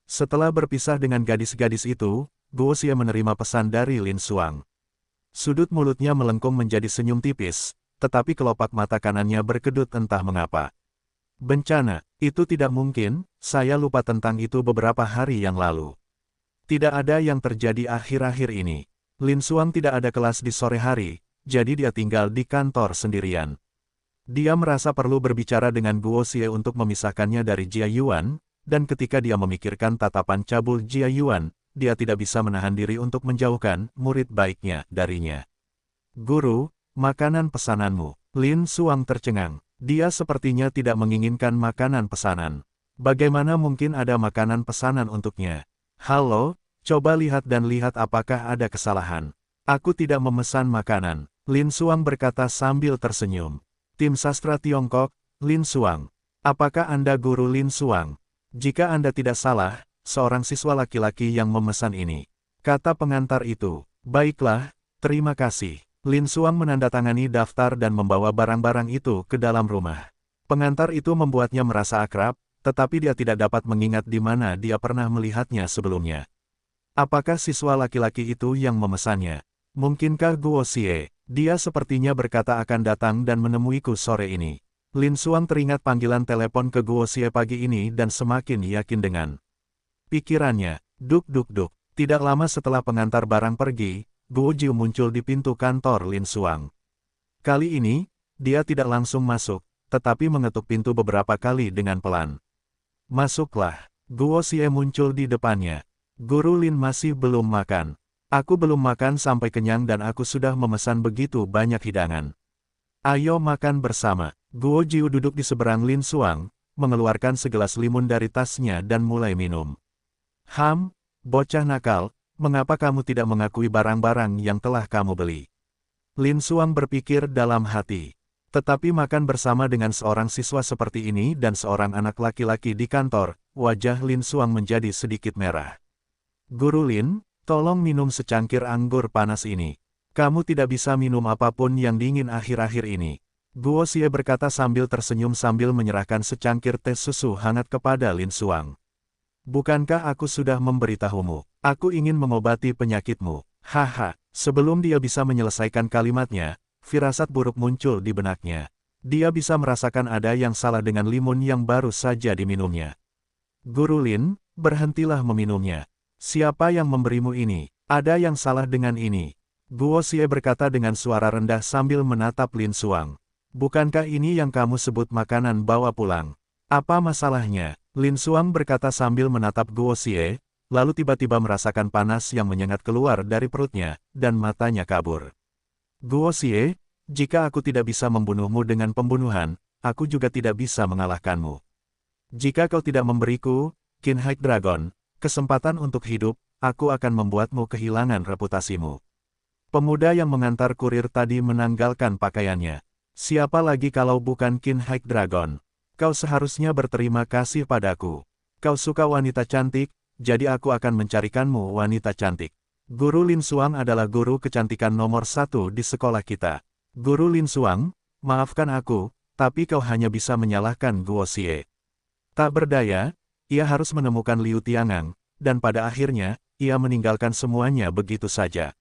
Setelah berpisah dengan gadis-gadis itu, Guoxie menerima pesan dari Lin Xuang. Sudut mulutnya melengkung menjadi senyum tipis, tetapi kelopak mata kanannya berkedut entah mengapa. "Bencana, itu tidak mungkin, saya lupa tentang itu beberapa hari yang lalu. Tidak ada yang terjadi akhir-akhir ini. Lin Xuang tidak ada kelas di sore hari, jadi dia tinggal di kantor sendirian." Dia merasa perlu berbicara dengan Guoxie untuk memisahkannya dari Jia Yuan, dan ketika dia memikirkan tatapan cabul Jia Yuan, dia tidak bisa menahan diri untuk menjauhkan murid baiknya darinya. "Guru, makanan pesananmu." Lin Xuang tercengang. Dia sepertinya tidak menginginkan makanan pesanan. Bagaimana mungkin ada makanan pesanan untuknya? "Halo, coba lihat dan lihat apakah ada kesalahan. Aku tidak memesan makanan," Lin Xuang berkata sambil tersenyum. "Tim sastra Tiongkok, Lin Xuang. Apakah Anda guru Lin Xuang? Jika Anda tidak salah, seorang siswa laki-laki yang memesan ini," kata pengantar itu. "Baiklah, terima kasih." Lin Xuang menandatangani daftar dan membawa barang-barang itu ke dalam rumah. Pengantar itu membuatnya merasa akrab, tetapi dia tidak dapat mengingat di mana dia pernah melihatnya sebelumnya. Apakah siswa laki-laki itu yang memesannya? Mungkinkah Guoxie? Dia sepertinya berkata akan datang dan menemuiku sore ini. Lin Xuang teringat panggilan telepon ke Guoxie pagi ini dan semakin yakin dengan pikirannya. Duk duk duk. Tidak lama setelah pengantar barang pergi, Guo Jiu muncul di pintu kantor Lin Xuang. Kali ini, dia tidak langsung masuk, tetapi mengetuk pintu beberapa kali dengan pelan. "Masuklah." Guo Xie muncul di depannya. "Guru Lin masih belum makan. Aku belum makan sampai kenyang dan aku sudah memesan begitu banyak hidangan. Ayo makan bersama." Guo Jiu duduk di seberang Lin Xuang, mengeluarkan segelas limun dari tasnya dan mulai minum. Bocah nakal, mengapa kamu tidak mengakui barang-barang yang telah kamu beli?" Lin Xuang berpikir dalam hati. Tetapi makan bersama dengan seorang siswa seperti ini dan seorang anak laki-laki di kantor, wajah Lin Xuang menjadi sedikit merah. "Guru Lin, tolong minum secangkir anggur panas ini. Kamu tidak bisa minum apapun yang dingin akhir-akhir ini." Guo Xie berkata sambil tersenyum sambil menyerahkan secangkir teh susu hangat kepada Lin Xuang. "Bukankah aku sudah memberitahumu? Aku ingin mengobati penyakitmu." Haha, sebelum dia bisa menyelesaikan kalimatnya, firasat buruk muncul di benaknya. Dia bisa merasakan ada yang salah dengan limun yang baru saja diminumnya. "Guru Lin, berhentilah meminumnya. Siapa yang memberimu ini? Ada yang salah dengan ini." Guo Xie berkata dengan suara rendah sambil menatap Lin Xuang. "Bukankah ini yang kamu sebut makanan bawa pulang? Apa masalahnya?" Lin Xuang berkata sambil menatap Guo Xie, lalu tiba-tiba merasakan panas yang menyengat keluar dari perutnya, dan matanya kabur. "Guo Xie, jika aku tidak bisa membunuhmu dengan pembunuhan, aku juga tidak bisa mengalahkanmu. Jika kau tidak memberiku, Qin High Dragon, kesempatan untuk hidup, aku akan membuatmu kehilangan reputasimu." Pemuda yang mengantar kurir tadi menanggalkan pakaiannya. "Siapa lagi kalau bukan Qin High Dragon? Kau seharusnya berterima kasih padaku. Kau suka wanita cantik, jadi aku akan mencarikanmu wanita cantik. Guru Lin Xuang adalah guru kecantikan nomor 1 di sekolah kita." "Guru Lin Xuang, maafkan aku, tapi kau hanya bisa menyalahkan Guo Xie. Tak berdaya, ia harus menemukan Liu Tiangang, dan pada akhirnya, ia meninggalkan semuanya begitu saja.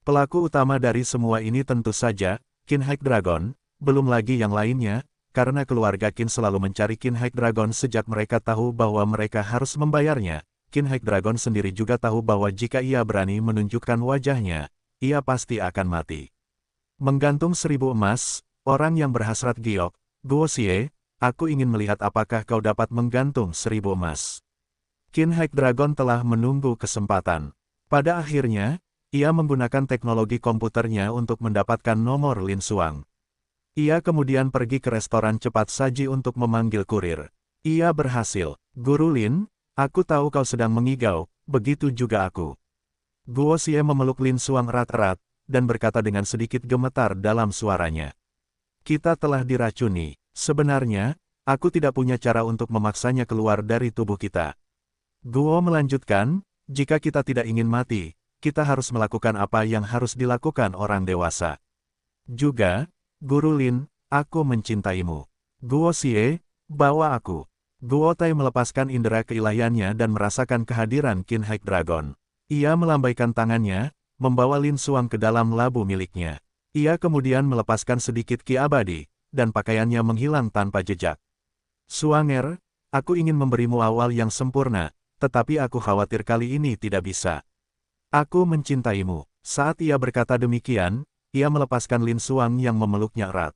Pelaku utama dari semua ini tentu saja, Qin High Dragon, belum lagi yang lainnya, karena keluarga Qin selalu mencari Qin High Dragon sejak mereka tahu bahwa mereka harus membayarnya. Qin High Dragon sendiri juga tahu bahwa jika ia berani menunjukkan wajahnya, ia pasti akan mati. Menggantung 1000 emas, orang yang berhasrat giok, Guo Xie, aku ingin melihat apakah kau dapat menggantung 1000 emas. Qin Hike Dragon telah menunggu kesempatan. Pada akhirnya, ia menggunakan teknologi komputernya untuk mendapatkan nomor Lin Xuang. Ia kemudian pergi ke restoran cepat saji untuk memanggil kurir. Ia berhasil. Guru Lin, aku tahu kau sedang mengigau, begitu juga aku. Guo Xie memeluk Lin Xuang erat-erat, dan berkata dengan sedikit gemetar dalam suaranya. Kita telah diracuni. Sebenarnya, aku tidak punya cara untuk memaksanya keluar dari tubuh kita. Guo melanjutkan, jika kita tidak ingin mati, kita harus melakukan apa yang harus dilakukan orang dewasa. Juga, Guru Lin, aku mencintaimu. Guo Xie, bawa aku. Guo Tai melepaskan indera keilahiannya dan merasakan kehadiran Qin Hike Dragon. Ia melambaikan tangannya, membawa Lin Xuang ke dalam labu miliknya. Ia kemudian melepaskan sedikit ki abadi, dan pakaiannya menghilang tanpa jejak. Xuanger, aku ingin memberimu awal yang sempurna, tetapi aku khawatir kali ini tidak bisa. Aku mencintaimu. Saat ia berkata demikian, ia melepaskan Lin Xuang yang memeluknya erat.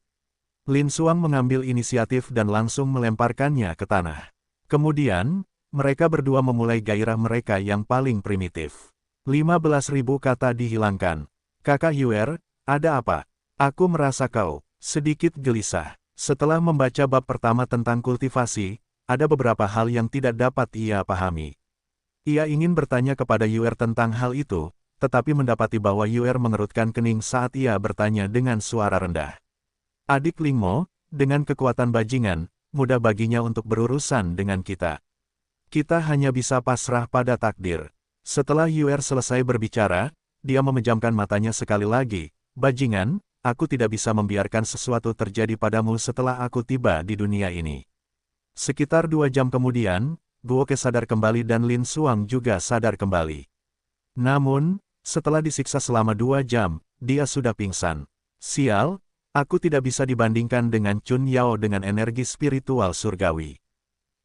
Lin Xuang mengambil inisiatif dan langsung melemparkannya ke tanah. Kemudian, mereka berdua memulai gairah mereka yang paling primitif. 15.000 kata dihilangkan. Kakak Yuer, ada apa? Aku merasa kau sedikit gelisah. Setelah membaca bab pertama tentang kultivasi, ada beberapa hal yang tidak dapat ia pahami. Ia ingin bertanya kepada Yuer tentang hal itu, tetapi mendapati bahwa Yuer mengerutkan kening saat ia bertanya dengan suara rendah. Adik Lingmo, dengan kekuatan bajingan, mudah baginya untuk berurusan dengan kita. Kita hanya bisa pasrah pada takdir. Setelah Yuer selesai berbicara, dia memejamkan matanya sekali lagi. Bajingan, aku tidak bisa membiarkan sesuatu terjadi padamu setelah aku tiba di dunia ini. Sekitar 2 jam kemudian, Guo Ke sadar kembali dan Lin Xuang juga sadar kembali. Namun, setelah disiksa selama 2 jam, dia sudah pingsan. Sial, aku tidak bisa dibandingkan dengan Chun Yao dengan energi spiritual surgawi.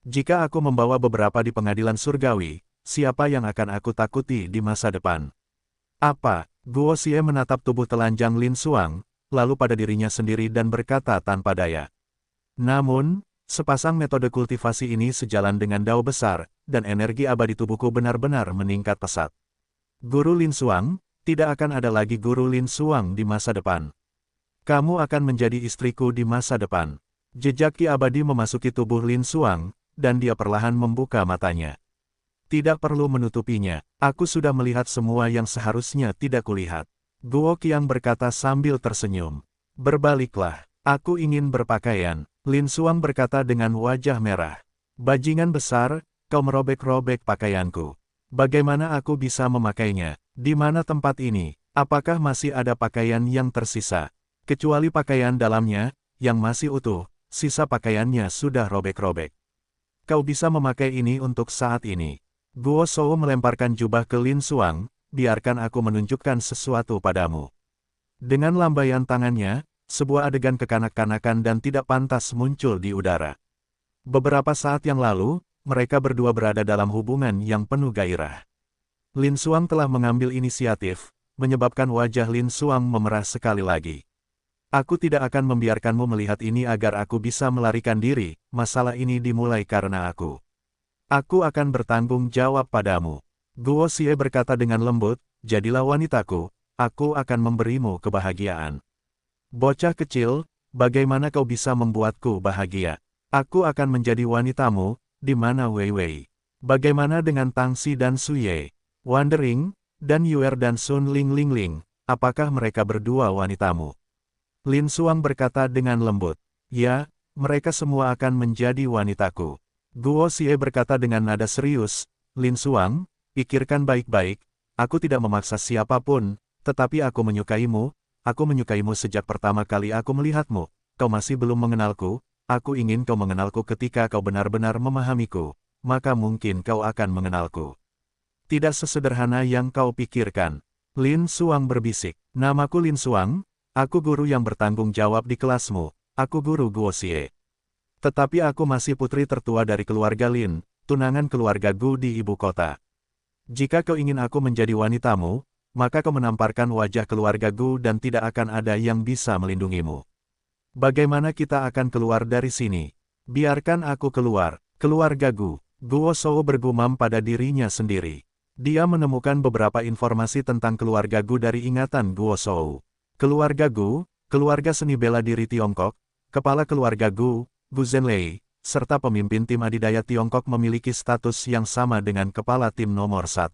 Jika aku membawa beberapa di pengadilan surgawi, siapa yang akan aku takuti di masa depan? Apa? Guo Xie menatap tubuh telanjang Lin Xuang, lalu pada dirinya sendiri dan berkata tanpa daya. Namun, sepasang metode kultivasi ini sejalan dengan dao besar, dan energi abadi tubuhku benar-benar meningkat pesat. Guru Lin Xuang, tidak akan ada lagi Guru Lin Xuang di masa depan. Kamu akan menjadi istriku di masa depan. Jejak ki abadi memasuki tubuh Lin Xuang, dan dia perlahan membuka matanya. Tidak perlu menutupinya, aku sudah melihat semua yang seharusnya tidak kulihat. Guo Qiang berkata sambil tersenyum. Berbaliklah, aku ingin berpakaian. Lin Xuang berkata dengan wajah merah. Bajingan besar, kau merobek-robek pakaianku. Bagaimana aku bisa memakainya? Di mana tempat ini? Apakah masih ada pakaian yang tersisa? Kecuali pakaian dalamnya, yang masih utuh, sisa pakaiannya sudah robek-robek. Kau bisa memakai ini untuk saat ini. Guo Shou melemparkan jubah ke Lin Xuang, biarkan aku menunjukkan sesuatu padamu. Dengan lambaian tangannya, sebuah adegan kekanak-kanakan dan tidak pantas muncul di udara. Beberapa saat yang lalu, mereka berdua berada dalam hubungan yang penuh gairah. Lin Xuang telah mengambil inisiatif, menyebabkan wajah Lin Xuang memerah sekali lagi. Aku tidak akan membiarkanmu melihat ini agar aku bisa melarikan diri, masalah ini dimulai karena aku. Aku akan bertanggung jawab padamu. Guo Xie berkata dengan lembut, jadilah wanitaku, aku akan memberimu kebahagiaan. Bocah kecil, bagaimana kau bisa membuatku bahagia? Aku akan menjadi wanitamu, di mana Wei Wei? Bagaimana dengan Tang Xi dan Su Ye? Wandering, dan Yuer dan Sun Ling Ling Ling, apakah mereka berdua wanitamu? Lin Xuang berkata dengan lembut, ya, mereka semua akan menjadi wanitaku. Guo Xie berkata dengan nada serius, Lin Xuang, pikirkan baik-baik, aku tidak memaksa siapapun, tetapi aku menyukaimu. Aku menyukaimu sejak pertama kali aku melihatmu. Kau masih belum mengenalku, aku ingin kau mengenalku ketika kau benar-benar memahamiku, maka mungkin kau akan mengenalku. Tidak sesederhana yang kau pikirkan. Lin Xuang berbisik, namaku Lin Xuang, aku guru yang bertanggung jawab di kelasmu, aku guru Guo Xie. Tetapi aku masih putri tertua dari keluarga Lin, tunangan keluarga Gu di ibu kota. Jika kau ingin aku menjadi wanitamu, maka kau menamparkan wajah keluarga Gu dan tidak akan ada yang bisa melindungimu. Bagaimana kita akan keluar dari sini? Biarkan aku keluar, keluarga Gu. Guo Shou bergumam pada dirinya sendiri. Dia menemukan beberapa informasi tentang keluarga Gu dari ingatan Guo Shou. Keluarga Gu, keluarga seni bela diri Tiongkok, kepala keluarga Gu, Gu Zhenlei, serta pemimpin tim adidaya Tiongkok memiliki status yang sama dengan kepala tim nomor 1.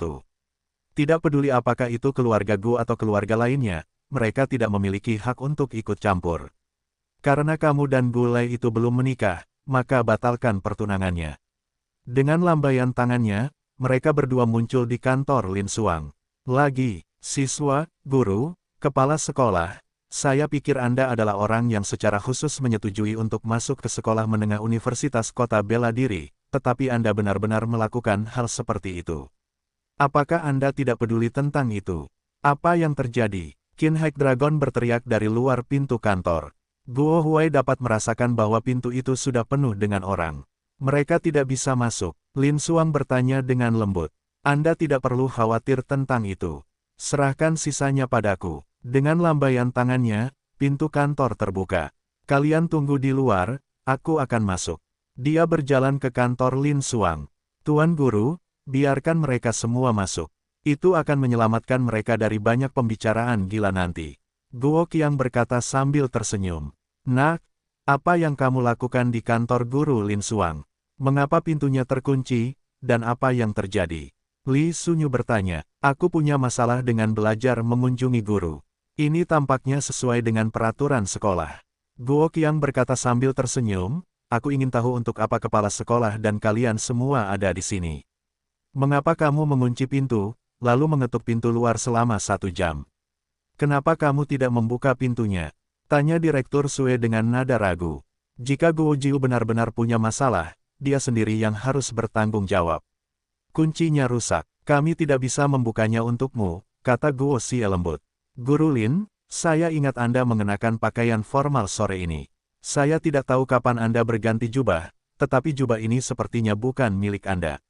Tidak peduli apakah itu keluarga Gu atau keluarga lainnya, mereka tidak memiliki hak untuk ikut campur. Karena kamu dan Gu Lei itu belum menikah, maka batalkan pertunangannya. Dengan lambaian tangannya, mereka berdua muncul di kantor Lin Xuang. Lagi, siswa, guru, kepala sekolah, saya pikir Anda adalah orang yang secara khusus menyetujui untuk masuk ke sekolah menengah Universitas Kota Bela Diri, tetapi Anda benar-benar melakukan hal seperti itu. Apakah Anda tidak peduli tentang itu? Apa yang terjadi? Qin Hike Dragon berteriak dari luar pintu kantor. Guo Huai dapat merasakan bahwa pintu itu sudah penuh dengan orang. Mereka tidak bisa masuk. Lin Xuang bertanya dengan lembut. Anda tidak perlu khawatir tentang itu. Serahkan sisanya padaku. Dengan lambaian tangannya, pintu kantor terbuka. Kalian tunggu di luar, aku akan masuk. Dia berjalan ke kantor Lin Xuang. Tuan Guru, biarkan mereka semua masuk. Itu akan menyelamatkan mereka dari banyak pembicaraan gila nanti. Guo Qiang berkata sambil tersenyum. Nak, apa yang kamu lakukan di kantor Guru Lin Xuang? Mengapa pintunya terkunci, dan apa yang terjadi? Li Sunyu bertanya, aku punya masalah dengan belajar mengunjungi guru. Ini tampaknya sesuai dengan peraturan sekolah. Guo Qiang berkata sambil tersenyum, aku ingin tahu untuk apa kepala sekolah dan kalian semua ada di sini. Mengapa kamu mengunci pintu, lalu mengetuk pintu luar selama 1 jam? Kenapa kamu tidak membuka pintunya? Tanya Direktur Sue dengan nada ragu. Jika Guo Jiu benar-benar punya masalah, dia sendiri yang harus bertanggung jawab. Kuncinya rusak. Kami tidak bisa membukanya untukmu, kata Guo Xie lembut. Guru Lin, saya ingat Anda mengenakan pakaian formal sore ini. Saya tidak tahu kapan Anda berganti jubah, tetapi jubah ini sepertinya bukan milik Anda.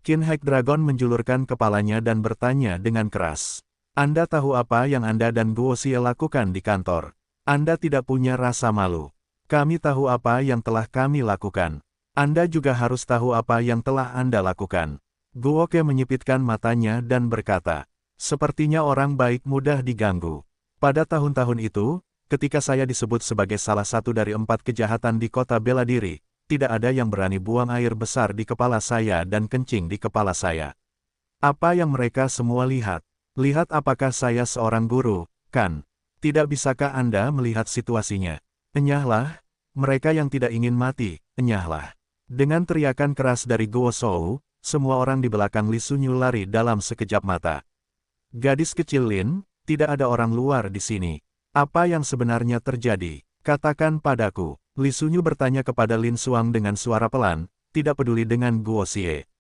Qin Hike Dragon menjulurkan kepalanya dan bertanya dengan keras. Anda tahu apa yang Anda dan Guo Xie lakukan di kantor? Anda tidak punya rasa malu. Kami tahu apa yang telah kami lakukan. Anda juga harus tahu apa yang telah Anda lakukan. Guo Ke menyipitkan matanya dan berkata, sepertinya orang baik mudah diganggu. Pada tahun-tahun itu, ketika saya disebut sebagai salah satu dari 4 kejahatan di kota bela diri, tidak ada yang berani buang air besar di kepala saya dan kencing di kepala saya. Apa yang mereka semua lihat? Lihat apakah saya seorang guru, kan? Tidak bisakah Anda melihat situasinya? Enyahlah, mereka yang tidak ingin mati, enyahlah. Dengan teriakan keras dari Guo Shou, semua orang di belakang Li Sunyu lari dalam sekejap mata. Gadis kecil Lin, tidak ada orang luar di sini. Apa yang sebenarnya terjadi? Katakan padaku. Li Sunyu bertanya kepada Lin Xuang dengan suara pelan, tidak peduli dengan Guo Xie.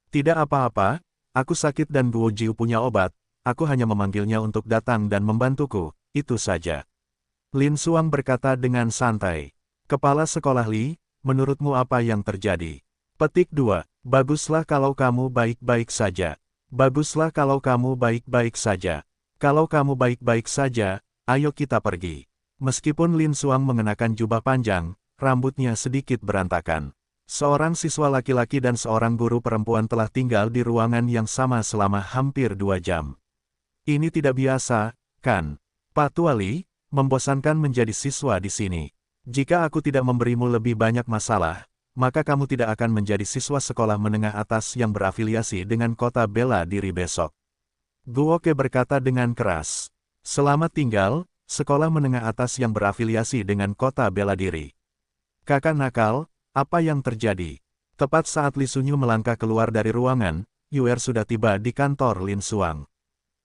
Tidak apa-apa, aku sakit dan Guo Jiu punya obat, aku hanya memanggilnya untuk datang dan membantuku, itu saja. Lin Xuang berkata dengan santai. Kepala sekolah Li, menurutmu apa yang terjadi? Petik 2. Baguslah kalau kamu baik-baik saja. Baguslah kalau kamu baik-baik saja. Kalau kamu baik-baik saja, ayo kita pergi. Meskipun Lin Xuang mengenakan jubah panjang, rambutnya sedikit berantakan. Seorang siswa laki-laki dan seorang guru perempuan telah tinggal di ruangan yang sama selama hampir 2 jam. Ini tidak biasa, kan? Pak Tuali, membosankan menjadi siswa di sini. Jika aku tidak memberimu lebih banyak masalah, maka kamu tidak akan menjadi siswa sekolah menengah atas yang berafiliasi dengan kota bela diri besok. Guo Ke berkata dengan keras. Selamat tinggal, sekolah menengah atas yang berafiliasi dengan kota bela diri. Kakak nakal, apa yang terjadi? Tepat saat Li Sunyu melangkah keluar dari ruangan, Yuer sudah tiba di kantor Lin Xuang.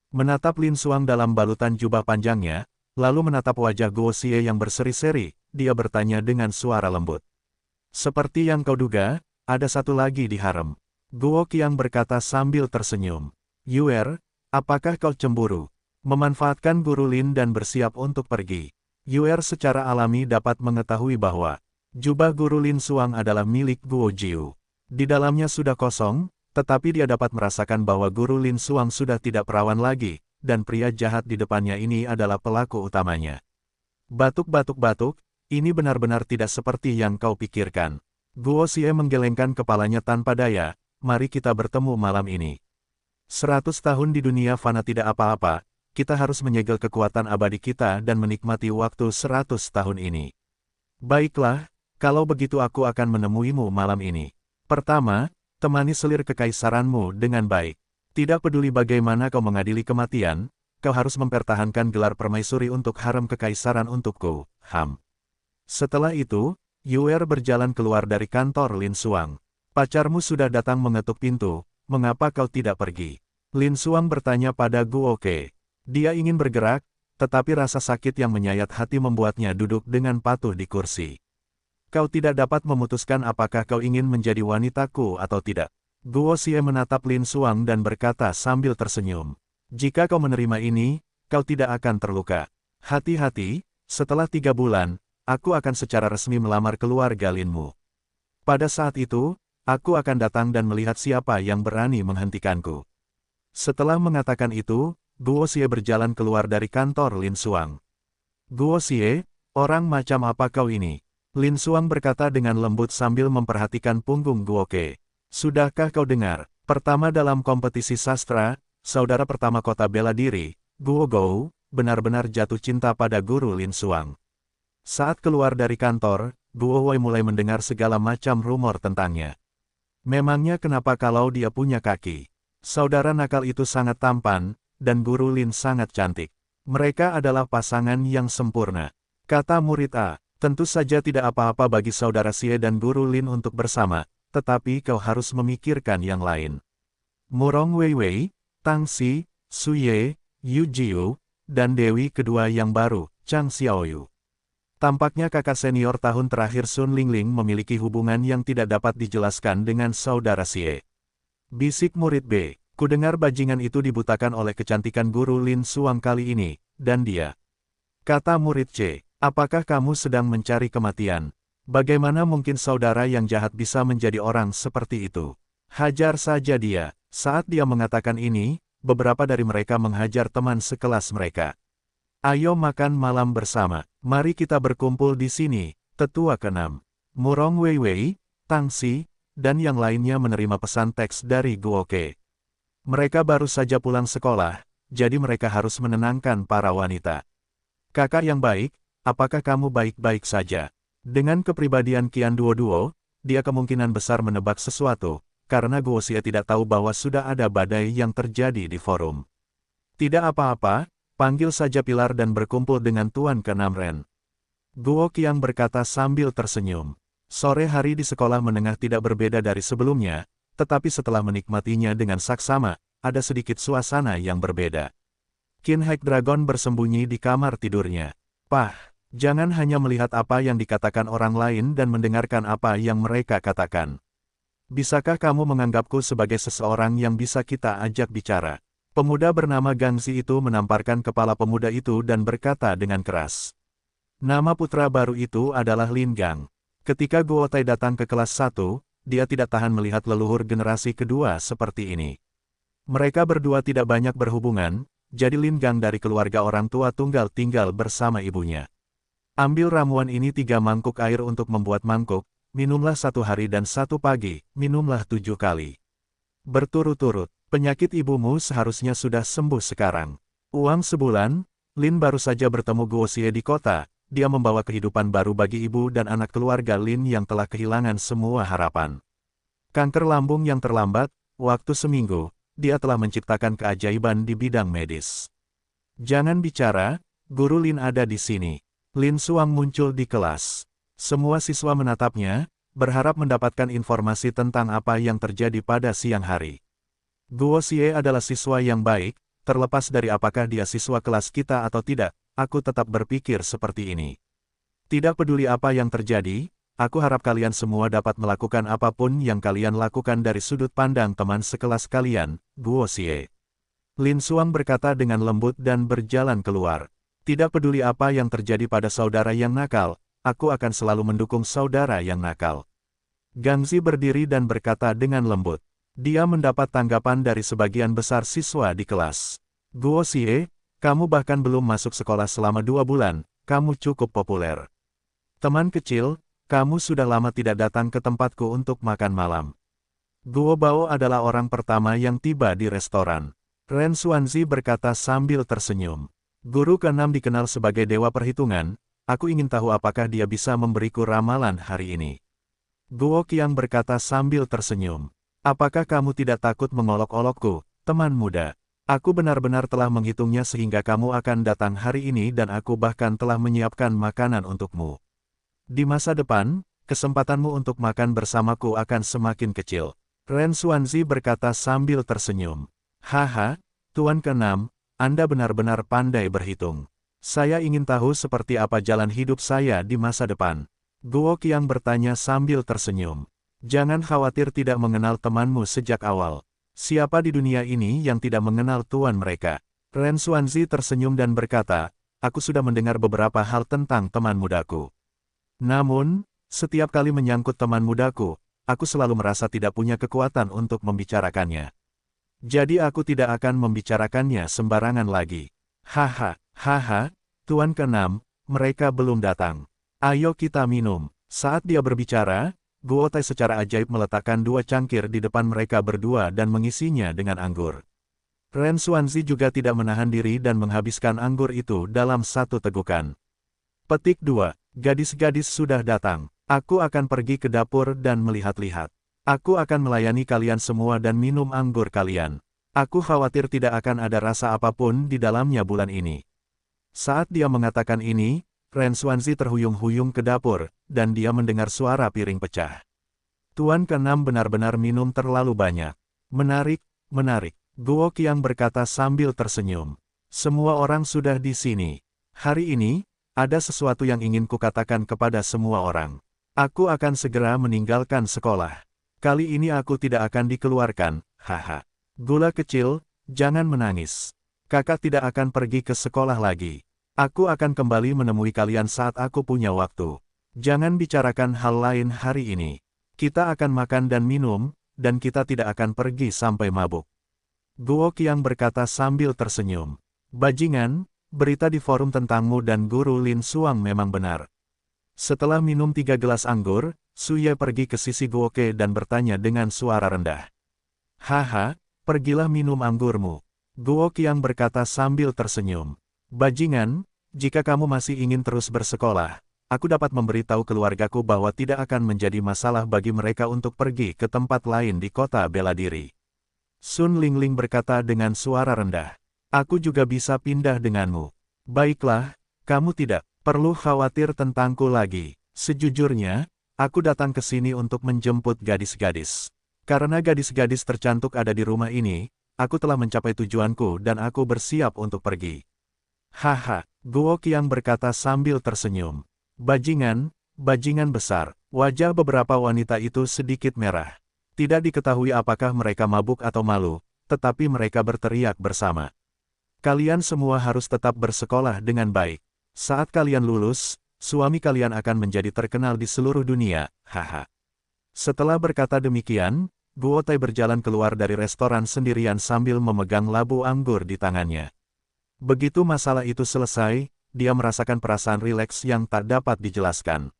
Menatap Lin Xuang dalam balutan jubah panjangnya, lalu menatap wajah Guo Xie yang berseri-seri, dia bertanya dengan suara lembut. Seperti yang kau duga, ada satu lagi di harem. Guo Qiang berkata sambil tersenyum. Yuer, apakah kau cemburu? Memanfaatkan Guru Lin dan bersiap untuk pergi. Yuer secara alami dapat mengetahui bahwa jubah Guru Lin Xuang adalah milik Guo Jiu. Di dalamnya sudah kosong, tetapi dia dapat merasakan bahwa Guru Lin Xuang sudah tidak perawan lagi, dan pria jahat di depannya ini adalah pelaku utamanya. Batuk-batuk-batuk, ini benar-benar tidak seperti yang kau pikirkan. Guo Xie menggelengkan kepalanya tanpa daya, mari kita bertemu malam ini. 100 tahun di dunia fana tidak apa-apa, kita harus menyegel kekuatan abadi kita dan menikmati waktu 100 tahun ini. Baiklah, kalau begitu aku akan menemuimu malam ini. Pertama, temani selir kekaisaranmu dengan baik. Tidak peduli bagaimana kau mengadili kematian, kau harus mempertahankan gelar permaisuri untuk harem kekaisaran untukku, Setelah itu, Yuer berjalan keluar dari kantor Lin Xuang. Pacarmu sudah datang mengetuk pintu, mengapa kau tidak pergi? Lin Xuang bertanya pada Guo Ke. Dia ingin bergerak, tetapi rasa sakit yang menyayat hati membuatnya duduk dengan patuh di kursi. Kau tidak dapat memutuskan apakah kau ingin menjadi wanitaku atau tidak. Guo Xie menatap Lin Xuang dan berkata sambil tersenyum. Jika kau menerima ini, kau tidak akan terluka. Hati-hati, setelah 3 bulan, aku akan secara resmi melamar keluarga Linmu. Pada saat itu, aku akan datang dan melihat siapa yang berani menghentikanku. Setelah mengatakan itu, Guo Xie berjalan keluar dari kantor Lin Xuang. Guo Xie, orang macam apa kau ini? Lin Xuang berkata dengan lembut sambil memperhatikan punggung Guo Ke. Sudahkah kau dengar? Pertama dalam kompetisi sastra, saudara pertama kota bela diri, Guo Gou, benar-benar jatuh cinta pada guru Lin Xuang. Saat keluar dari kantor, Guo Wei mulai mendengar segala macam rumor tentangnya. Memangnya kenapa kalau dia punya kaki? Saudara nakal itu sangat tampan, dan guru Lin sangat cantik. Mereka adalah pasangan yang sempurna. Kata murid A, tentu saja tidak apa-apa bagi saudara Xie dan guru Lin untuk bersama, tetapi kau harus memikirkan yang lain. Murong Weiwei, Tang Xi, Su Ye, Yu Jiu, dan Dewi kedua yang baru, Chang Xiaoyu. Tampaknya kakak senior tahun terakhir Sun Lingling memiliki hubungan yang tidak dapat dijelaskan dengan saudara Xie. Bisik murid B, kudengar bajingan itu dibutakan oleh kecantikan guru Lin Xuang kali ini, dan dia. Kata murid C, apakah kamu sedang mencari kematian? Bagaimana mungkin saudara yang jahat bisa menjadi orang seperti itu? Hajar saja dia. Saat dia mengatakan ini, beberapa dari mereka menghajar teman sekelas mereka. Ayo makan malam bersama. Mari kita berkumpul di sini. Tetua ke-6. Murong Weiwei, Tang Xi, dan yang lainnya menerima pesan teks dari Guo Ke. Mereka baru saja pulang sekolah, jadi mereka harus menenangkan para wanita. Kakak yang baik, apakah kamu baik-baik saja? Dengan kepribadian Qian Duo, dia kemungkinan besar menebak sesuatu, karena Guo Xie tidak tahu bahwa sudah ada badai yang terjadi di forum. Tidak apa-apa, panggil saja Pilar dan berkumpul dengan Tuan ke-6 Ren. Guo Qiang berkata sambil tersenyum. Sore hari di sekolah menengah tidak berbeda dari sebelumnya, tetapi setelah menikmatinya dengan saksama, ada sedikit suasana yang berbeda. Qin Hek Dragon bersembunyi di kamar tidurnya. Pah, jangan hanya melihat apa yang dikatakan orang lain dan mendengarkan apa yang mereka katakan. Bisakah kamu menganggapku sebagai seseorang yang bisa kita ajak bicara? Pemuda bernama Gangzi itu menamparkan kepala pemuda itu dan berkata dengan keras. Nama putra baru itu adalah Lin Gang. Ketika Guo Tai datang ke kelas 1, dia tidak tahan melihat leluhur generasi kedua seperti ini. Mereka berdua tidak banyak berhubungan, jadi Lin Gang dari keluarga orang tua tunggal tinggal bersama ibunya. Ambil ramuan ini 3 mangkuk air untuk membuat mangkuk, minumlah 1 hari dan 1 pagi, minumlah 7 kali. Berturut-turut, penyakit ibumu seharusnya sudah sembuh sekarang. Uang sebulan, Lin baru saja bertemu Guo Xie di kota, dia membawa kehidupan baru bagi ibu dan anak keluarga Lin yang telah kehilangan semua harapan. Kanker lambung yang terlambat, waktu seminggu, dia telah menciptakan keajaiban di bidang medis. Jangan bicara, Guru Lin ada di sini. Lin Xuang muncul di kelas. Semua siswa menatapnya, berharap mendapatkan informasi tentang apa yang terjadi pada siang hari. Guo Xie adalah siswa yang baik, terlepas dari apakah dia siswa kelas kita atau tidak, aku tetap berpikir seperti ini. Tidak peduli apa yang terjadi, aku harap kalian semua dapat melakukan apapun yang kalian lakukan dari sudut pandang teman sekelas kalian, Guo Xie. Lin Xuang berkata dengan lembut dan berjalan keluar. Tidak peduli apa yang terjadi pada saudara yang nakal, aku akan selalu mendukung saudara yang nakal. Gangzi berdiri dan berkata dengan lembut. Dia mendapat tanggapan dari sebagian besar siswa di kelas. Guo Xie, kamu bahkan belum masuk sekolah selama 2 bulan, kamu cukup populer. Teman kecil, Kamu sudah lama tidak datang ke tempatku untuk makan malam. Guo Bao adalah orang pertama yang tiba di restoran. Ren Xuanzi berkata sambil tersenyum. Guru ke-6 dikenal sebagai dewa perhitungan, aku ingin tahu apakah dia bisa memberiku ramalan hari ini. Guo Qiang berkata sambil tersenyum. Apakah kamu tidak takut mengolok-olokku, teman muda? Aku benar-benar telah menghitungnya sehingga kamu akan datang hari ini dan aku bahkan telah menyiapkan makanan untukmu. Di masa depan, kesempatanmu untuk makan bersamaku akan semakin kecil. Ren Xuanzi berkata sambil tersenyum. Haha, Tuan ke-6, Anda benar-benar pandai berhitung. Saya ingin tahu seperti apa jalan hidup saya di masa depan. Guo Qiang bertanya sambil tersenyum. Jangan khawatir tidak mengenal temanmu sejak awal. Siapa di dunia ini yang tidak mengenal tuan mereka? Ren Xuanzi tersenyum dan berkata, aku sudah mendengar beberapa hal tentang teman mudaku. Namun, setiap kali menyangkut teman mudaku, aku selalu merasa tidak punya kekuatan untuk membicarakannya. Jadi aku tidak akan membicarakannya sembarangan lagi. Haha, Tuan ke-6, mereka belum datang. Ayo kita minum. Saat dia berbicara, Guo Tai secara ajaib meletakkan 2 cangkir di depan mereka berdua dan mengisinya dengan anggur. Ren Xuanzi juga tidak menahan diri dan menghabiskan anggur itu dalam satu tegukan. Petik 2. Gadis-gadis sudah datang. Aku akan pergi ke dapur dan melihat-lihat. Aku akan melayani kalian semua dan minum anggur kalian. Aku khawatir tidak akan ada rasa apapun di dalamnya bulan ini. Saat dia mengatakan ini, Ren Xuanzi terhuyung-huyung ke dapur, dan dia mendengar suara piring pecah. Tuan ke-6 benar-benar minum terlalu banyak. Menarik. Guo Qiang berkata sambil tersenyum. Semua orang sudah di sini. Hari ini, ada sesuatu yang ingin kukatakan kepada semua orang. Aku akan segera meninggalkan sekolah. Kali ini aku tidak akan dikeluarkan, haha. Gula kecil, jangan menangis. Kakak tidak akan pergi ke sekolah lagi. Aku akan kembali menemui kalian saat aku punya waktu. Jangan bicarakan hal lain hari ini. Kita akan makan dan minum, dan kita tidak akan pergi sampai mabuk. Guo Qiang berkata sambil tersenyum. Bajingan, berita di forum tentangmu dan Guru Lin Xuang memang benar. Setelah minum 3 gelas anggur, Su Ye pergi ke sisi Guo Ke dan bertanya dengan suara rendah. Haha, pergilah minum anggurmu. Guo Qiang berkata sambil tersenyum. Bajingan, jika kamu masih ingin terus bersekolah, aku dapat memberitahu keluargaku bahwa tidak akan menjadi masalah bagi mereka untuk pergi ke tempat lain di kota bela diri. Sun Lingling berkata dengan suara rendah. Aku juga bisa pindah denganmu. Baiklah, kamu tidak perlu khawatir tentangku lagi. Sejujurnya, aku datang ke sini untuk menjemput gadis-gadis. Karena gadis-gadis tercantik ada di rumah ini, aku telah mencapai tujuanku dan aku bersiap untuk pergi. Haha, Guo Qiang berkata sambil tersenyum. Bajingan besar. Wajah beberapa wanita itu sedikit merah. Tidak diketahui apakah mereka mabuk atau malu, tetapi mereka berteriak bersama. Kalian semua harus tetap bersekolah dengan baik. Saat kalian lulus, suami kalian akan menjadi terkenal di seluruh dunia, haha. Setelah berkata demikian, Guo Tai berjalan keluar dari restoran sendirian sambil memegang labu anggur di tangannya. Begitu masalah itu selesai, dia merasakan perasaan rileks yang tak dapat dijelaskan.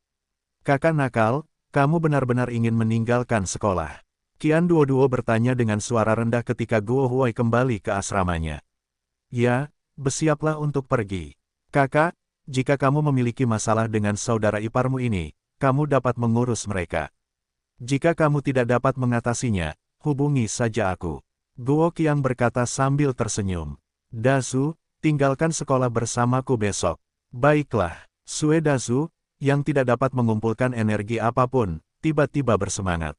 Kakak nakal, kamu benar-benar ingin meninggalkan sekolah. Qian Duoduo bertanya dengan suara rendah ketika Guo Huai kembali ke asramanya. Ya, bersiaplah untuk pergi. Kakak, jika kamu memiliki masalah dengan saudara iparmu ini, kamu dapat mengurus mereka. Jika kamu tidak dapat mengatasinya, hubungi saja aku. Guo Qiang berkata sambil tersenyum. Dazu, tinggalkan sekolah bersamaku besok. Baiklah, Sue Dazu, yang tidak dapat mengumpulkan energi apapun, tiba-tiba bersemangat.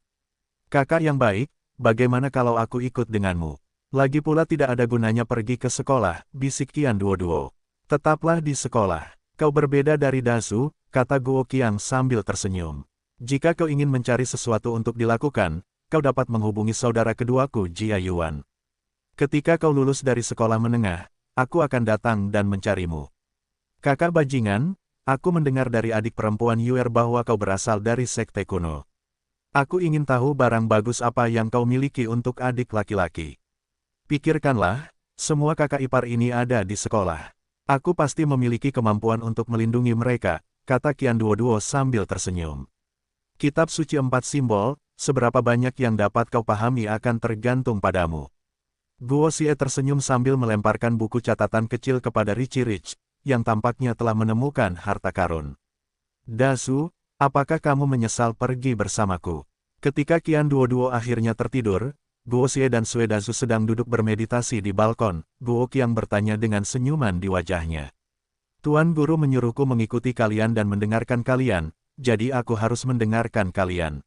Kakak yang baik, bagaimana kalau aku ikut denganmu? Lagi pula tidak ada gunanya pergi ke sekolah, bisik Qian Duoduo. Tetaplah di sekolah. Kau berbeda dari Dazu, kata Guo Qiang sambil tersenyum. Jika kau ingin mencari sesuatu untuk dilakukan, kau dapat menghubungi saudara keduaku Jia Yuan. Ketika kau lulus dari sekolah menengah, aku akan datang dan mencarimu. Kakak bajingan, aku mendengar dari adik perempuan Yuer bahwa kau berasal dari sekte kuno. Aku ingin tahu barang bagus apa yang kau miliki untuk adik laki-laki. Pikirkanlah, semua kakak ipar ini ada di sekolah. Aku pasti memiliki kemampuan untuk melindungi mereka, kata Qian Duoduo sambil tersenyum. Kitab suci 4 simbol, seberapa banyak yang dapat kau pahami akan tergantung padamu. Guo Xie tersenyum sambil melemparkan buku catatan kecil kepada Richie Rich, yang tampaknya telah menemukan harta karun. Dasu, apakah kamu menyesal pergi bersamaku? Ketika Qian Duo akhirnya tertidur, Guo Xie dan Sue Dasu sedang duduk bermeditasi di balkon. Guo Qiang bertanya dengan senyuman di wajahnya. Tuan Guru menyuruhku mengikuti kalian dan mendengarkan kalian, jadi aku harus mendengarkan kalian.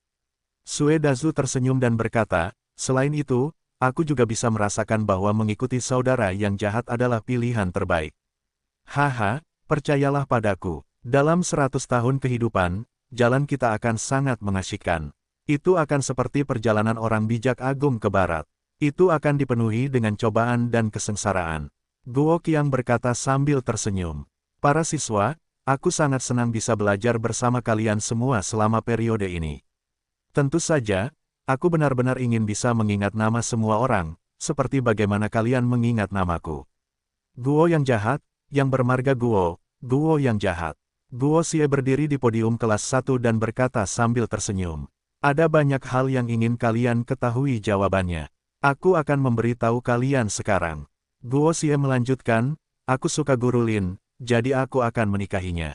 Sue Dasu tersenyum dan berkata, selain itu, aku juga bisa merasakan bahwa mengikuti saudara yang jahat adalah pilihan terbaik. Haha, percayalah padaku, dalam 100 tahun kehidupan, jalan kita akan sangat mengasyikkan. Itu akan seperti perjalanan orang bijak agung ke barat. Itu akan dipenuhi dengan cobaan dan kesengsaraan. Guo Qiang berkata sambil tersenyum. Para siswa, aku sangat senang bisa belajar bersama kalian semua selama periode ini. Tentu saja, aku benar-benar ingin bisa mengingat nama semua orang, seperti bagaimana kalian mengingat namaku. Guo yang jahat, yang bermarga Guo, Guo yang jahat. Guo Xie berdiri di podium kelas 1 dan berkata sambil tersenyum. Ada banyak hal yang ingin kalian ketahui jawabannya. Aku akan memberitahu kalian sekarang. Guo Xie melanjutkan, aku suka Guru Lin, jadi aku akan menikahinya.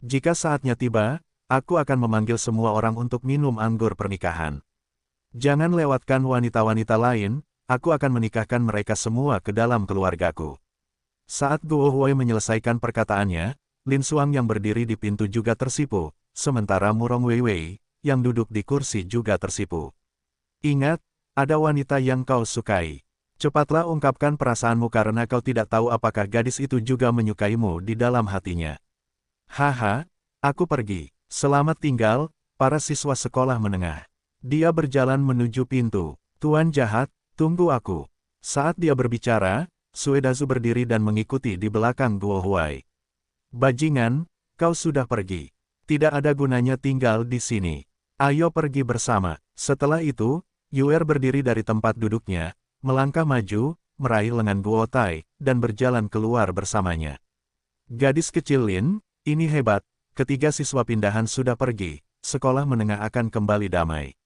Jika saatnya tiba, aku akan memanggil semua orang untuk minum anggur pernikahan. Jangan lewatkan wanita-wanita lain, aku akan menikahkan mereka semua ke dalam keluargaku. Saat Guo Huai menyelesaikan perkataannya, Lin Xuang yang berdiri di pintu juga tersipu, sementara Murong Weiwei, yang duduk di kursi juga tersipu. Ingat, ada wanita yang kau sukai. Cepatlah ungkapkan perasaanmu karena kau tidak tahu apakah gadis itu juga menyukaimu di dalam hatinya. Haha, aku pergi. Selamat tinggal, para siswa sekolah menengah. Dia berjalan menuju pintu. Tuan jahat, tunggu aku. Saat dia berbicara, Sue Dasu berdiri dan mengikuti di belakang Guo Huai. Bajingan, kau sudah pergi. Tidak ada gunanya tinggal di sini. Ayo pergi bersama. Setelah itu, Yuer berdiri dari tempat duduknya, melangkah maju, meraih lengan Guo Tai, dan berjalan keluar bersamanya. Gadis kecil Lin, ini hebat, ketiga siswa pindahan sudah pergi, sekolah menengah akan kembali damai.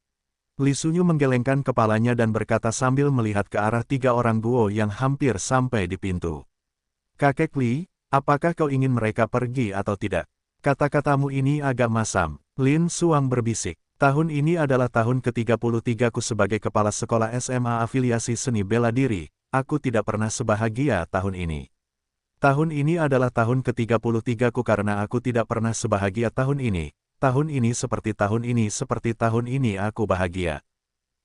Li Sunyu menggelengkan kepalanya dan berkata sambil melihat ke arah 3 orang Guo yang hampir sampai di pintu. Kakek Li, apakah kau ingin mereka pergi atau tidak? Kata-katamu ini agak masam. Lin Xuang berbisik. Tahun ini adalah tahun ke-33 ku sebagai kepala sekolah SMA afiliasi seni bela diri, aku tidak pernah sebahagia tahun ini. Tahun ini adalah tahun ke-33 ku karena aku tidak pernah sebahagia tahun ini seperti tahun ini seperti tahun ini aku bahagia.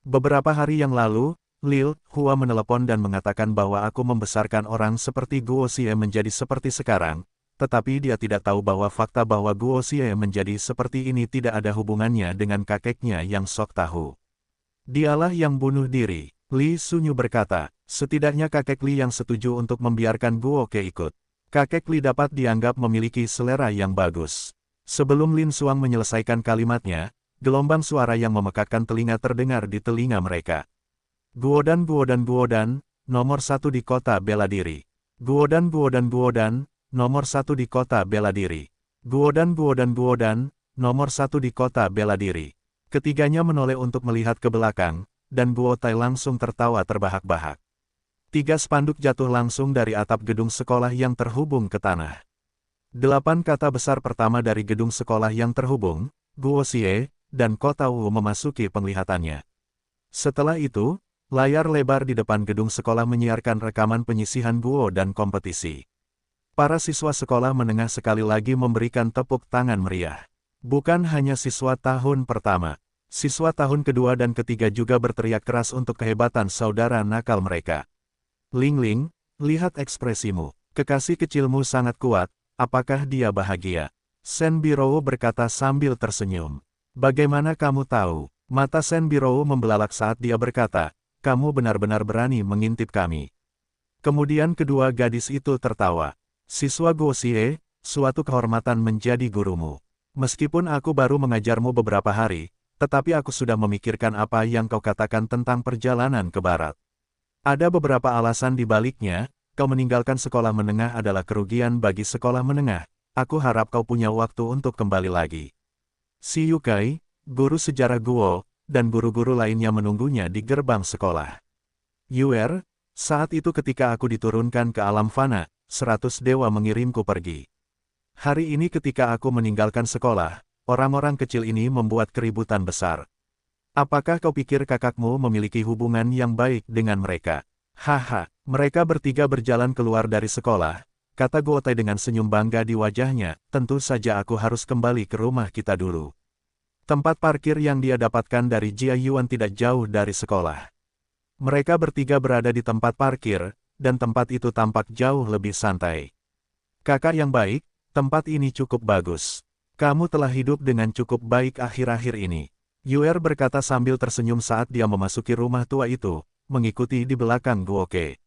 Beberapa hari yang lalu, Lil Hua menelepon dan mengatakan bahwa aku membesarkan orang seperti Guo Xie menjadi seperti sekarang, tetapi dia tidak tahu bahwa fakta bahwa Guo Xie menjadi seperti ini tidak ada hubungannya dengan kakeknya yang sok tahu. Dialah yang bunuh diri, Li Sunyu berkata, setidaknya kakek Li yang setuju untuk membiarkan Guo Ke ikut. Kakek Li dapat dianggap memiliki selera yang bagus. Sebelum Lin Xuang menyelesaikan kalimatnya, gelombang suara yang memekakkan telinga terdengar di telinga mereka. Guodan, nomor 1 di kota bela diri. Guodan, nomor 1 di kota bela diri. Guodan, nomor 1 di kota bela diri. Ketiganya menoleh untuk melihat ke belakang, dan Guo Tai langsung tertawa terbahak-bahak. 3 spanduk jatuh langsung dari atap gedung sekolah yang terhubung ke tanah. 8 kata besar pertama dari gedung sekolah yang terhubung, Guo Xie, dan Kota Wu memasuki penglihatannya. Setelah itu, layar lebar di depan gedung sekolah menyiarkan rekaman penyisihan Guo dan kompetisi. Para siswa sekolah menengah sekali lagi memberikan tepuk tangan meriah. Bukan hanya siswa tahun pertama, siswa tahun kedua dan ketiga juga berteriak keras untuk kehebatan saudara nakal mereka. Ling Ling, lihat ekspresimu. Kekasih kecilmu sangat kuat, apakah dia bahagia? Shen Birou berkata sambil tersenyum. Bagaimana kamu tahu? Mata Shen Birou membelalak saat dia berkata, kamu benar-benar berani mengintip kami. Kemudian kedua gadis itu tertawa. Siswa Guo Xie, suatu kehormatan menjadi gurumu. Meskipun aku baru mengajarmu beberapa hari, tetapi aku sudah memikirkan apa yang kau katakan tentang perjalanan ke barat. Ada beberapa alasan di baliknya, kau meninggalkan sekolah menengah adalah kerugian bagi sekolah menengah. Aku harap kau punya waktu untuk kembali lagi. Si Yukai, guru sejarah Guo, dan guru-guru lainnya menunggunya di gerbang sekolah. Yuer, saat itu ketika aku diturunkan ke alam fana, 100 dewa mengirimku pergi. Hari ini ketika aku meninggalkan sekolah, orang-orang kecil ini membuat keributan besar. Apakah kau pikir kakakmu memiliki hubungan yang baik dengan mereka? Haha, mereka bertiga berjalan keluar dari sekolah, kata Guotai dengan senyum bangga di wajahnya, tentu saja aku harus kembali ke rumah kita dulu. Tempat parkir yang dia dapatkan dari Jia Yuan tidak jauh dari sekolah. Mereka bertiga berada di tempat parkir, dan tempat itu tampak jauh lebih santai. Kakak yang baik, tempat ini cukup bagus. Kamu telah hidup dengan cukup baik akhir-akhir ini. Yuer berkata sambil tersenyum saat dia memasuki rumah tua itu, mengikuti di belakang Guoke.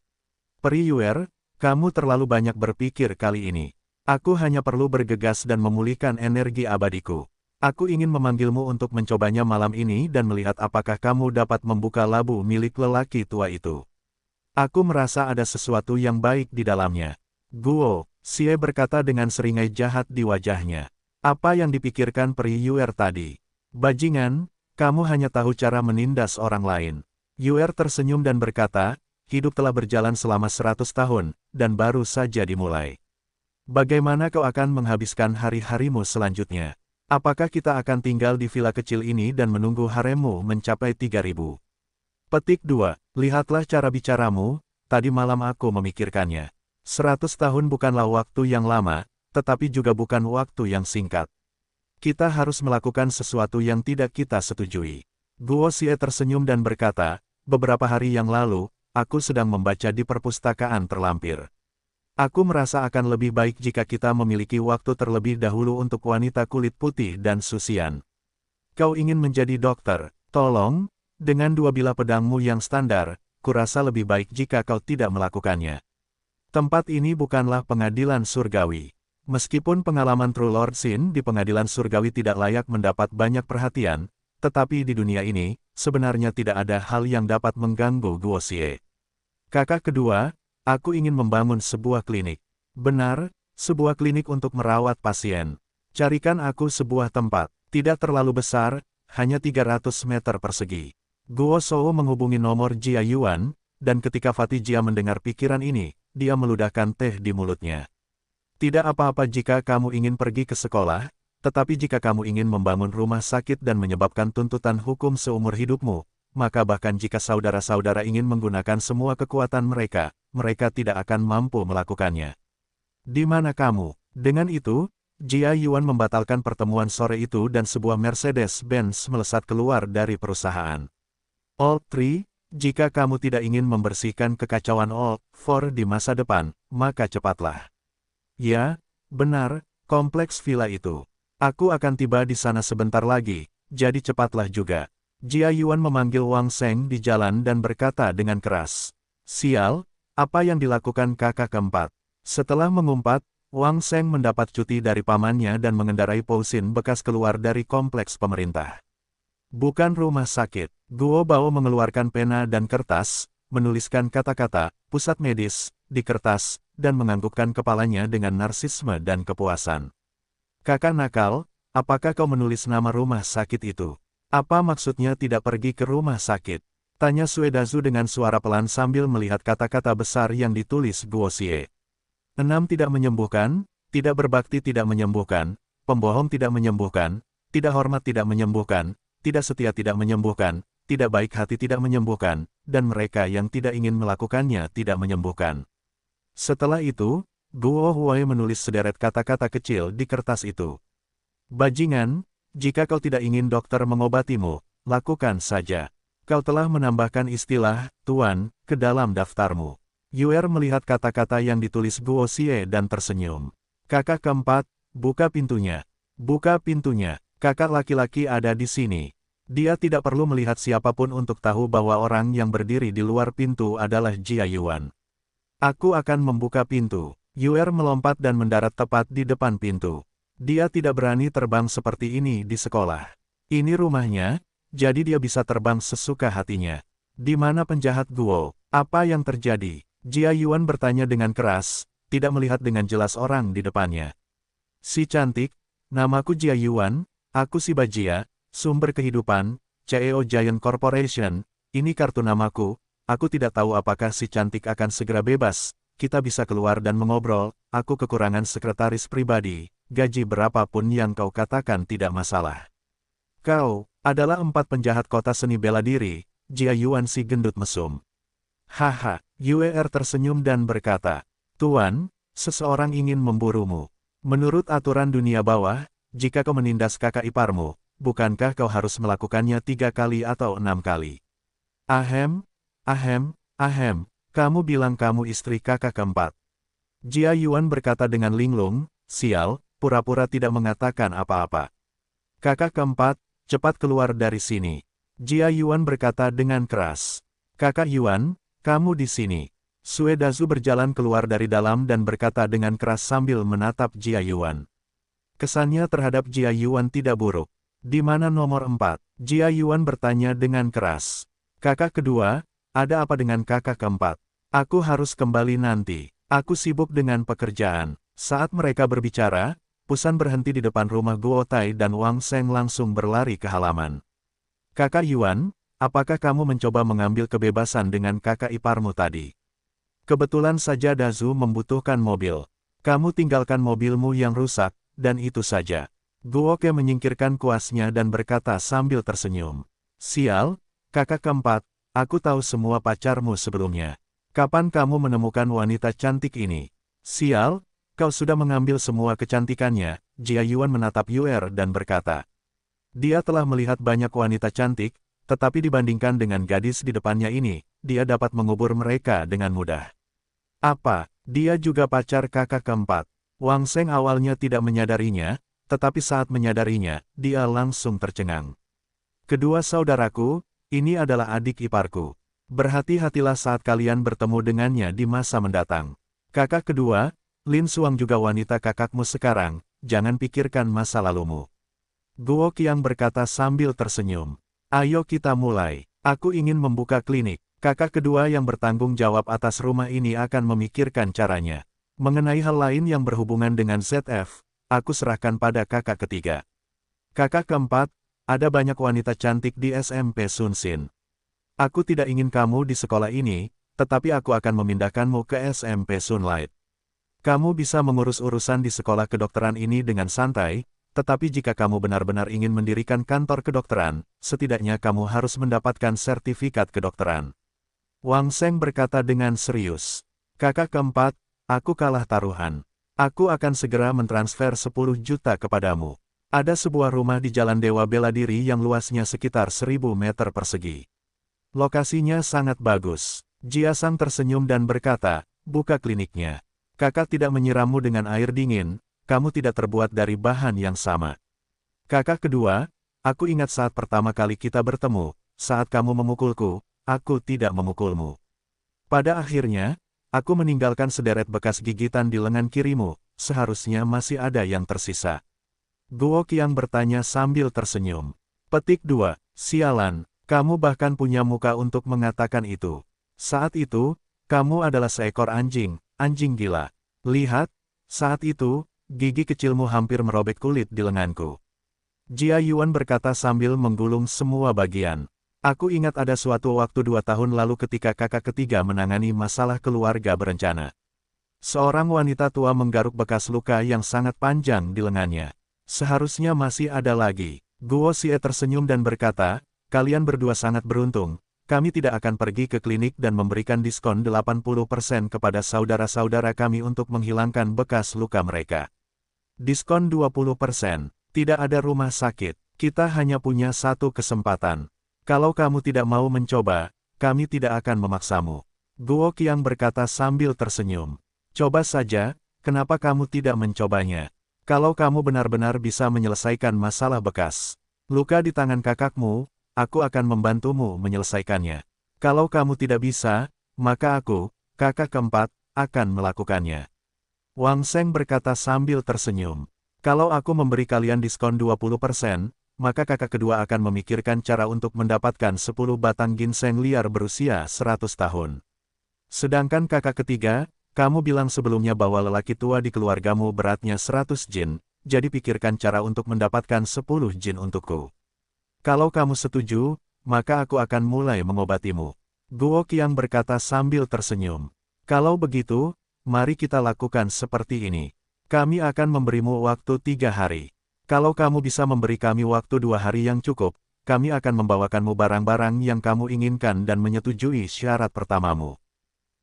Peri Yuer, kamu terlalu banyak berpikir kali ini. Aku hanya perlu bergegas dan memulihkan energi abadiku. Aku ingin memanggilmu untuk mencobanya malam ini dan melihat apakah kamu dapat membuka labu milik lelaki tua itu. Aku merasa ada sesuatu yang baik di dalamnya. Guo, Xie berkata dengan seringai jahat di wajahnya. Apa yang dipikirkan Peri Yuer tadi? Bajingan, kamu hanya tahu cara menindas orang lain. Yuer tersenyum dan berkata, hidup telah berjalan selama 100 tahun, dan baru saja dimulai. Bagaimana kau akan menghabiskan hari-harimu selanjutnya? Apakah kita akan tinggal di villa kecil ini dan menunggu haremmu mencapai 3000? Petik 2. Lihatlah cara bicaramu, tadi malam aku memikirkannya. 100 tahun bukanlah waktu yang lama, tetapi juga bukan waktu yang singkat. Kita harus melakukan sesuatu yang tidak kita setujui. Guo Xie tersenyum dan berkata, beberapa hari yang lalu, aku sedang membaca di perpustakaan terlampir. Aku merasa akan lebih baik jika kita memiliki waktu terlebih dahulu untuk wanita kulit putih dan Susian. Kau ingin menjadi dokter, tolong, dengan 2 bilah pedangmu yang standar, kurasa lebih baik jika kau tidak melakukannya. Tempat ini bukanlah pengadilan surgawi. Meskipun pengalaman True Lord Xin di pengadilan surgawi tidak layak mendapat banyak perhatian, tetapi di dunia ini, sebenarnya tidak ada hal yang dapat mengganggu Guo Xie. Kakak kedua, aku ingin membangun sebuah klinik. Benar, sebuah klinik untuk merawat pasien. Carikan aku sebuah tempat, tidak terlalu besar, hanya 300 meter persegi. Guo Shou menghubungi nomor Jia Yuan, dan ketika Fatih Jia mendengar pikiran ini, dia meludahkan teh di mulutnya. Tidak apa-apa jika kamu ingin pergi ke sekolah, tetapi jika kamu ingin membangun rumah sakit dan menyebabkan tuntutan hukum seumur hidupmu, maka bahkan jika saudara-saudara ingin menggunakan semua kekuatan mereka, mereka tidak akan mampu melakukannya. Di mana kamu? Dengan itu, Jia Yuan membatalkan pertemuan sore itu dan sebuah Mercedes-Benz melesat keluar dari perusahaan. Old Tree, jika kamu tidak ingin membersihkan kekacauan Old Four di masa depan, maka cepatlah. Ya, benar, kompleks villa itu. Aku akan tiba di sana sebentar lagi, jadi cepatlah juga. Jia Yuan memanggil Wang Sheng di jalan dan berkata dengan keras. Sial, apa yang dilakukan kakak keempat? Setelah mengumpat, Wang Sheng mendapat cuti dari pamannya dan mengendarai Pousin bekas keluar dari kompleks pemerintah. Bukan rumah sakit. Guo Bao mengeluarkan pena dan kertas, menuliskan kata-kata, pusat medis, di kertas, dan menganggukkan kepalanya dengan narsisme dan kepuasan. Kakak nakal, apakah kau menulis nama rumah sakit itu? Apa maksudnya tidak pergi ke rumah sakit? Tanya Suedazu dengan suara pelan sambil melihat kata-kata besar yang ditulis Guo Xie. 6 tidak menyembuhkan, tidak berbakti tidak menyembuhkan, pembohong tidak menyembuhkan, tidak hormat tidak menyembuhkan, tidak setia tidak menyembuhkan, tidak baik hati tidak menyembuhkan, dan mereka yang tidak ingin melakukannya tidak menyembuhkan. Setelah itu, Guo Huai menulis sederet kata-kata kecil di kertas itu. Bajingan, jika kau tidak ingin dokter mengobatimu, lakukan saja. Kau telah menambahkan istilah, Tuan, ke dalam daftarmu. Yuer melihat kata-kata yang ditulis Guo Xie dan tersenyum. Kakak keempat, buka pintunya. Buka pintunya, kakak laki-laki ada di sini. Dia tidak perlu melihat siapapun untuk tahu bahwa orang yang berdiri di luar pintu adalah Jia Yuan. Aku akan membuka pintu. Yuer melompat dan mendarat tepat di depan pintu. Dia tidak berani terbang seperti ini di sekolah. Ini rumahnya, jadi dia bisa terbang sesuka hatinya. Di mana penjahat Guo? Apa yang terjadi? Jia Yuan bertanya dengan keras, tidak melihat dengan jelas orang di depannya. Si cantik, namaku Jia Yuan, aku si Bajia, Sumber kehidupan, CEO Giant Corporation, ini kartu namaku, aku tidak tahu apakah si cantik akan segera bebas, kita bisa keluar dan mengobrol, aku kekurangan sekretaris pribadi, gaji berapapun yang kau katakan tidak masalah. Kau adalah 4 penjahat kota seni bela diri, Jia Yuan si gendut mesum. Haha, Yuer tersenyum dan berkata, Tuan, seseorang ingin memburumu. Menurut aturan dunia bawah, jika kau menindas kakak iparmu, bukankah kau harus melakukannya 3 kali atau 6 kali? Ahem, ahem, kamu bilang kamu istri kakak keempat. Jia Yuan berkata dengan linglung, sial, pura-pura tidak mengatakan apa-apa. Kakak keempat, cepat keluar dari sini. Jia Yuan berkata dengan keras. Kakak Yuan, kamu di sini. Sue Dazu berjalan keluar dari dalam dan berkata dengan keras sambil menatap Jia Yuan. Kesannya terhadap Jia Yuan tidak buruk. Di mana nomor 4? Jia Yuan bertanya dengan keras. Kakak kedua, ada apa dengan kakak keempat? Aku harus kembali nanti. Aku sibuk dengan pekerjaan. Saat mereka berbicara, Pusan berhenti di depan rumah Guo Tai dan Wang Sheng langsung berlari ke halaman. Kakak Yuan, apakah kamu mencoba mengambil kebebasan dengan kakak iparmu tadi? Kebetulan saja Dazu membutuhkan mobil. Kamu tinggalkan mobilmu yang rusak, dan itu saja. Guo Ke menyingkirkan kuasnya dan berkata sambil tersenyum. Sial, kakak keempat, aku tahu semua pacarmu sebelumnya. Kapan kamu menemukan wanita cantik ini? Sial, kau sudah mengambil semua kecantikannya. Jia Yuan menatap Yuer dan berkata. Dia telah melihat banyak wanita cantik, tetapi dibandingkan dengan gadis di depannya ini, dia dapat mengubur mereka dengan mudah. Apa, dia juga pacar kakak keempat? Wang Sheng awalnya tidak menyadarinya, tetapi saat menyadarinya, dia langsung tercengang. Kedua saudaraku, ini adalah adik iparku. Berhati-hatilah saat kalian bertemu dengannya di masa mendatang. Kakak kedua, Lin Suang juga wanita kakakmu sekarang, jangan pikirkan masa lalumu. Guo Qiang berkata sambil tersenyum. Ayo kita mulai, aku ingin membuka klinik. Kakak kedua yang bertanggung jawab atas rumah ini akan memikirkan caranya. Mengenai hal lain yang berhubungan dengan ZF, aku serahkan pada kakak ketiga. Kakak keempat, ada banyak wanita cantik di SMP Sun Sin. Aku tidak ingin kamu di sekolah ini, tetapi aku akan memindahkanmu ke SMP Sunlight. Kamu bisa mengurus urusan di sekolah kedokteran ini dengan santai, tetapi jika kamu benar-benar ingin mendirikan kantor kedokteran, setidaknya kamu harus mendapatkan sertifikat kedokteran. Wang Sheng berkata dengan serius. Kakak keempat, aku kalah taruhan. Aku akan segera mentransfer 10 juta kepadamu. Ada sebuah rumah di Jalan Dewa Bela Diri yang luasnya sekitar 1000 meter persegi. Lokasinya sangat bagus. Jia Sang tersenyum dan berkata, buka kliniknya. Kakak tidak menyirammu dengan air dingin, kamu tidak terbuat dari bahan yang sama. Kakak kedua, aku ingat saat pertama kali kita bertemu, saat kamu memukulku, aku tidak memukulmu. Pada akhirnya, aku meninggalkan sederet bekas gigitan di lengan kirimu, seharusnya masih ada yang tersisa. Guo Qiang bertanya sambil tersenyum. Petik 2, sialan, kamu bahkan punya muka untuk mengatakan itu. Saat itu, kamu adalah seekor anjing, anjing gila. Lihat, saat itu, gigi kecilmu hampir merobek kulit di lenganku. Jia Yuan berkata sambil menggulung semua bagian. Aku ingat ada suatu waktu 2 tahun lalu ketika kakak ketiga menangani masalah keluarga berencana. Seorang wanita tua menggaruk bekas luka yang sangat panjang di lengannya. Seharusnya masih ada lagi. Guo Xie tersenyum dan berkata, kalian berdua sangat beruntung. Kami tidak akan pergi ke klinik dan memberikan diskon 80% kepada saudara-saudara kami untuk menghilangkan bekas luka mereka. Diskon 20%. Tidak ada rumah sakit. Kita hanya punya satu kesempatan. Kalau kamu tidak mau mencoba, kami tidak akan memaksamu. Guo Qiang berkata sambil tersenyum. Coba saja, kenapa kamu tidak mencobanya? Kalau kamu benar-benar bisa menyelesaikan masalah bekas luka di tangan kakakmu, aku akan membantumu menyelesaikannya. Kalau kamu tidak bisa, maka aku, kakak keempat, akan melakukannya. Wang Sheng berkata sambil tersenyum. Kalau aku memberi kalian diskon 20%, maka kakak kedua akan memikirkan cara untuk mendapatkan 10 batang ginseng liar berusia 100 tahun. Sedangkan kakak ketiga, kamu bilang sebelumnya bahwa lelaki tua di keluargamu beratnya 100 jin, jadi pikirkan cara untuk mendapatkan 10 jin untukku. Kalau kamu setuju, maka aku akan mulai mengobatimu. Guo Qiang berkata sambil tersenyum. Kalau begitu, mari kita lakukan seperti ini. Kami akan memberimu waktu 3 hari. Kalau kamu bisa memberi kami waktu 2 hari yang cukup, kami akan membawakanmu barang-barang yang kamu inginkan dan menyetujui syarat pertamamu.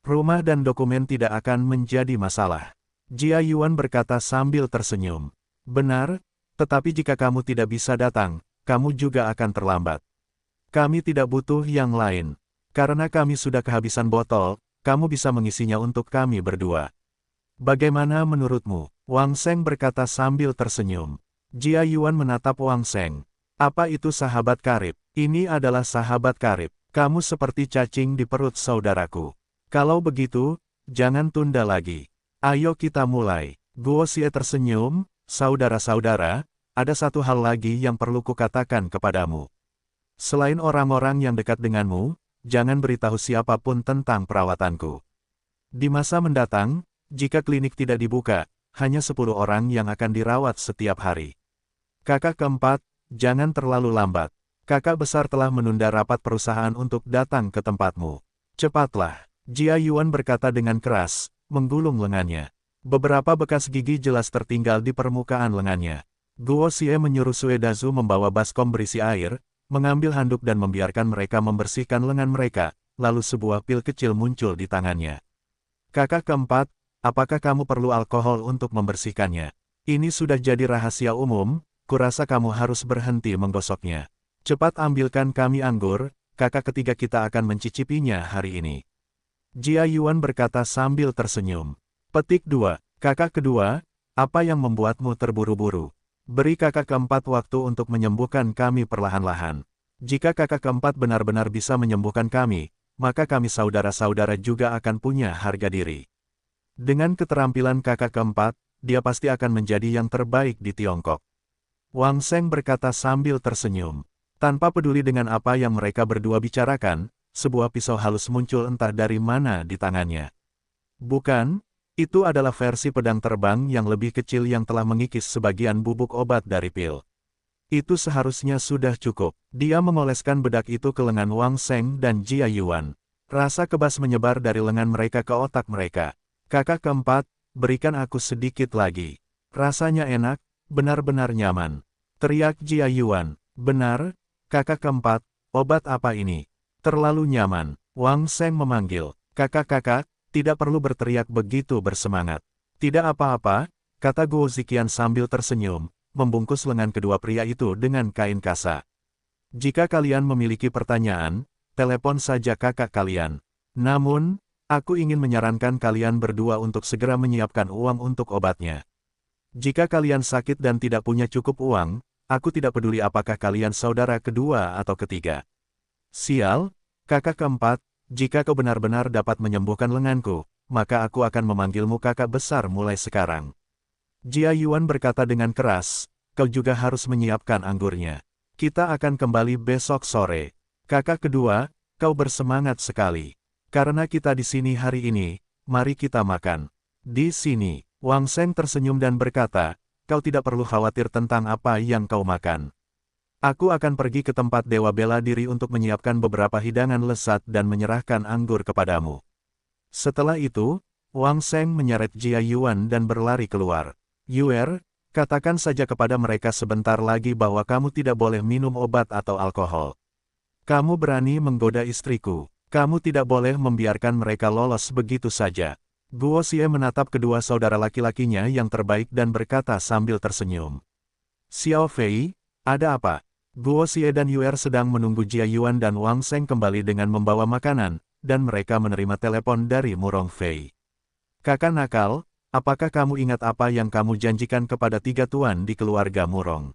Rumah dan dokumen tidak akan menjadi masalah. Jia Yuan berkata sambil tersenyum. Benar, tetapi jika kamu tidak bisa datang, kamu juga akan terlambat. Kami tidak butuh yang lain. Karena kami sudah kehabisan botol, kamu bisa mengisinya untuk kami berdua. Bagaimana menurutmu? Wang Sheng berkata sambil tersenyum. Jia Yuan menatap Wang Sheng. Apa itu sahabat karib? Ini adalah sahabat karib. Kamu seperti cacing di perut saudaraku. Kalau begitu, jangan tunda lagi. Ayo kita mulai. Guo Xie tersenyum, saudara-saudara, ada satu hal lagi yang perlu kukatakan kepadamu. Selain orang-orang yang dekat denganmu, jangan beritahu siapapun tentang perawatanku. Di masa mendatang, jika klinik tidak dibuka, hanya 10 orang yang akan dirawat setiap hari. Kakak keempat, jangan terlalu lambat. Kakak besar telah menunda rapat perusahaan untuk datang ke tempatmu. Cepatlah, Jia Yuan berkata dengan keras, menggulung lengannya. Beberapa bekas gigi jelas tertinggal di permukaan lengannya. Guo Xie menyuruh Sue Dazu membawa baskom berisi air, mengambil handuk dan membiarkan mereka membersihkan lengan mereka, lalu sebuah pil kecil muncul di tangannya. Kakak keempat, apakah kamu perlu alkohol untuk membersihkannya? Ini sudah jadi rahasia umum, kurasa kamu harus berhenti menggosoknya. Cepat ambilkan kami anggur, kakak ketiga kita akan mencicipinya hari ini. Jia Yuan berkata sambil tersenyum. Petik 2, kakak kedua, apa yang membuatmu terburu-buru? Beri kakak keempat waktu untuk menyembuhkan kami perlahan-lahan. Jika kakak keempat benar-benar bisa menyembuhkan kami, maka kami saudara-saudara juga akan punya harga diri. Dengan keterampilan kakak keempat, dia pasti akan menjadi yang terbaik di Tiongkok. Wang Sheng berkata sambil tersenyum. Tanpa peduli dengan apa yang mereka berdua bicarakan, sebuah pisau halus muncul entah dari mana di tangannya. Bukan, itu adalah versi pedang terbang yang lebih kecil yang telah mengikis sebagian bubuk obat dari pil. Itu seharusnya sudah cukup. Dia mengoleskan bedak itu ke lengan Wang Sheng dan Jia Yuan. Rasa kebas menyebar dari lengan mereka ke otak mereka. Kakak keempat, berikan aku sedikit lagi. Rasanya enak, benar-benar nyaman. Teriak Jia Yuan. Benar, kakak keempat, obat apa ini? Terlalu nyaman. Wang Sheng memanggil. Kakak-kakak, tidak perlu berteriak begitu bersemangat. Tidak apa-apa, kata Guo Ziqian sambil tersenyum, membungkus lengan kedua pria itu dengan kain kasa. Jika kalian memiliki pertanyaan, telepon saja kakak kalian. Namun, aku ingin menyarankan kalian berdua untuk segera menyiapkan uang untuk obatnya. Jika kalian sakit dan tidak punya cukup uang, aku tidak peduli apakah kalian saudara kedua atau ketiga. Sial, kakak keempat, jika kau benar-benar dapat menyembuhkan lenganku, maka aku akan memanggilmu kakak besar mulai sekarang. Jia Yuan berkata dengan keras, kau juga harus menyiapkan anggurnya. Kita akan kembali besok sore. Kakak kedua, kau bersemangat sekali. Karena kita di sini hari ini, mari kita makan. Di sini, Wang Sheng tersenyum dan berkata, kau tidak perlu khawatir tentang apa yang kau makan. Aku akan pergi ke tempat Dewa Bela Diri untuk menyiapkan beberapa hidangan lezat dan menyerahkan anggur kepadamu. Setelah itu, Wang Sheng menyeret Jia Yuan dan berlari keluar. Yuer, katakan saja kepada mereka sebentar lagi bahwa kamu tidak boleh minum obat atau alkohol. Kamu berani menggoda istriku. Kamu tidak boleh membiarkan mereka lolos begitu saja. Guo Xie menatap kedua saudara laki-lakinya yang terbaik dan berkata sambil tersenyum. Xiao Fei, ada apa? Guo Xie dan Yuer sedang menunggu Jia Yuan dan Wang Sheng kembali dengan membawa makanan, dan mereka menerima telepon dari Murong Fei. Kakak nakal, apakah kamu ingat apa yang kamu janjikan kepada 3 tuan di keluarga Murong?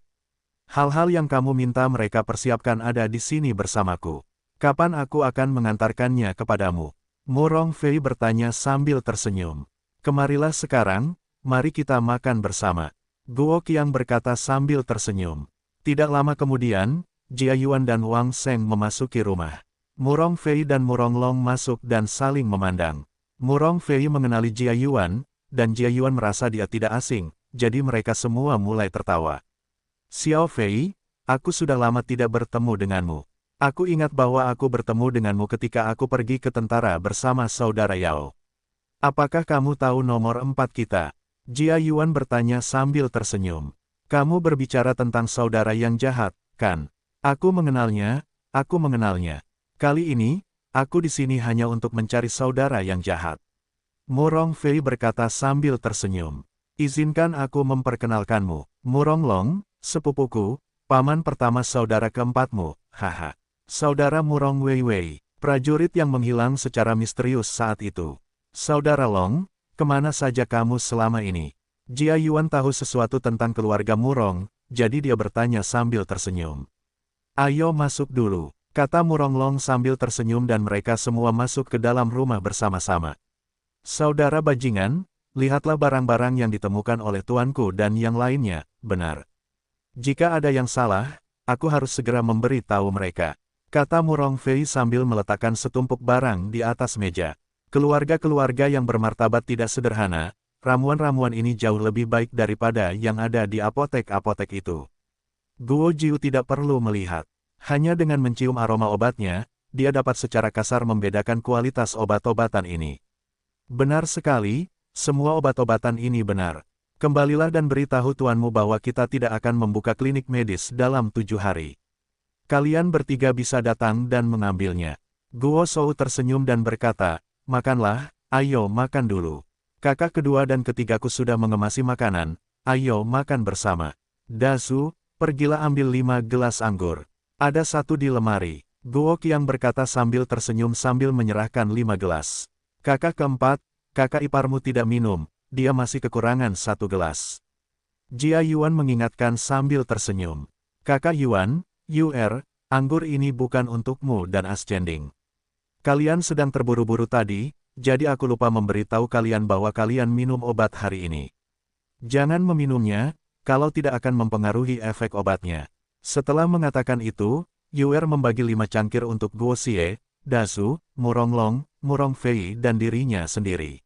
Hal-hal yang kamu minta mereka persiapkan ada di sini bersamaku. Kapan aku akan mengantarkannya kepadamu? Murong Fei bertanya sambil tersenyum. Kemarilah sekarang, mari kita makan bersama. Guo Qiang berkata sambil tersenyum. Tidak lama kemudian, Jia Yuan dan Wang Sheng memasuki rumah. Murong Fei dan Murong Long masuk dan saling memandang. Murong Fei mengenali Jia Yuan, dan Jia Yuan merasa dia tidak asing, jadi mereka semua mulai tertawa. Xiao Fei, aku sudah lama tidak bertemu denganmu. Aku ingat bahwa aku bertemu denganmu ketika aku pergi ke tentara bersama saudara Yao. Apakah kamu tahu nomor 4 kita? Jia Yuan bertanya sambil tersenyum. Kamu berbicara tentang saudara yang jahat, kan? Aku mengenalnya, aku mengenalnya. Kali ini, aku di sini hanya untuk mencari saudara yang jahat. Murong Fei berkata sambil tersenyum. Izinkan aku memperkenalkanmu, Murong Long, sepupuku, paman pertama saudara keempatmu, haha. Saudara Murong Wei Wei, prajurit yang menghilang secara misterius saat itu. Saudara Long, kemana saja kamu selama ini? Jia Yuan tahu sesuatu tentang keluarga Murong, jadi dia bertanya sambil tersenyum. Ayo masuk dulu, kata Murong Long sambil tersenyum dan mereka semua masuk ke dalam rumah bersama-sama. Saudara bajingan, lihatlah barang-barang yang ditemukan oleh tuanku dan yang lainnya, benar. Jika ada yang salah, aku harus segera memberi tahu mereka, kata Murong Fei sambil meletakkan setumpuk barang di atas meja. Keluarga-keluarga yang bermartabat tidak sederhana, ramuan-ramuan ini jauh lebih baik daripada yang ada di apotek-apotek itu. Guo Jiu tidak perlu melihat. Hanya dengan mencium aroma obatnya, dia dapat secara kasar membedakan kualitas obat-obatan ini. Benar sekali, semua obat-obatan ini benar. Kembalilah dan beritahu tuanmu bahwa kita tidak akan membuka klinik medis dalam 7 hari. Kalian bertiga bisa datang dan mengambilnya. Guo Shou tersenyum dan berkata, makanlah, ayo makan dulu. Kakak kedua dan ketigaku sudah mengemasi makanan, ayo makan bersama. Dasu, pergilah ambil 5 gelas anggur. Ada 1 di lemari. Guo Qiang berkata sambil tersenyum sambil menyerahkan 5 gelas. Kakak keempat, kakak iparmu tidak minum, dia masih kekurangan 1 gelas. Jia Yuan mengingatkan sambil tersenyum. Kakak Yuan, anggur ini bukan untukmu dan Ascending. Kalian sedang terburu-buru tadi, jadi aku lupa memberitahu kalian bahwa kalian minum obat hari ini. Jangan meminumnya, kalau tidak akan mempengaruhi efek obatnya. Setelah mengatakan itu, Yuer membagi 5 cangkir untuk Guo Xie, Dasu, Murong Long, Murong Fei dan dirinya sendiri.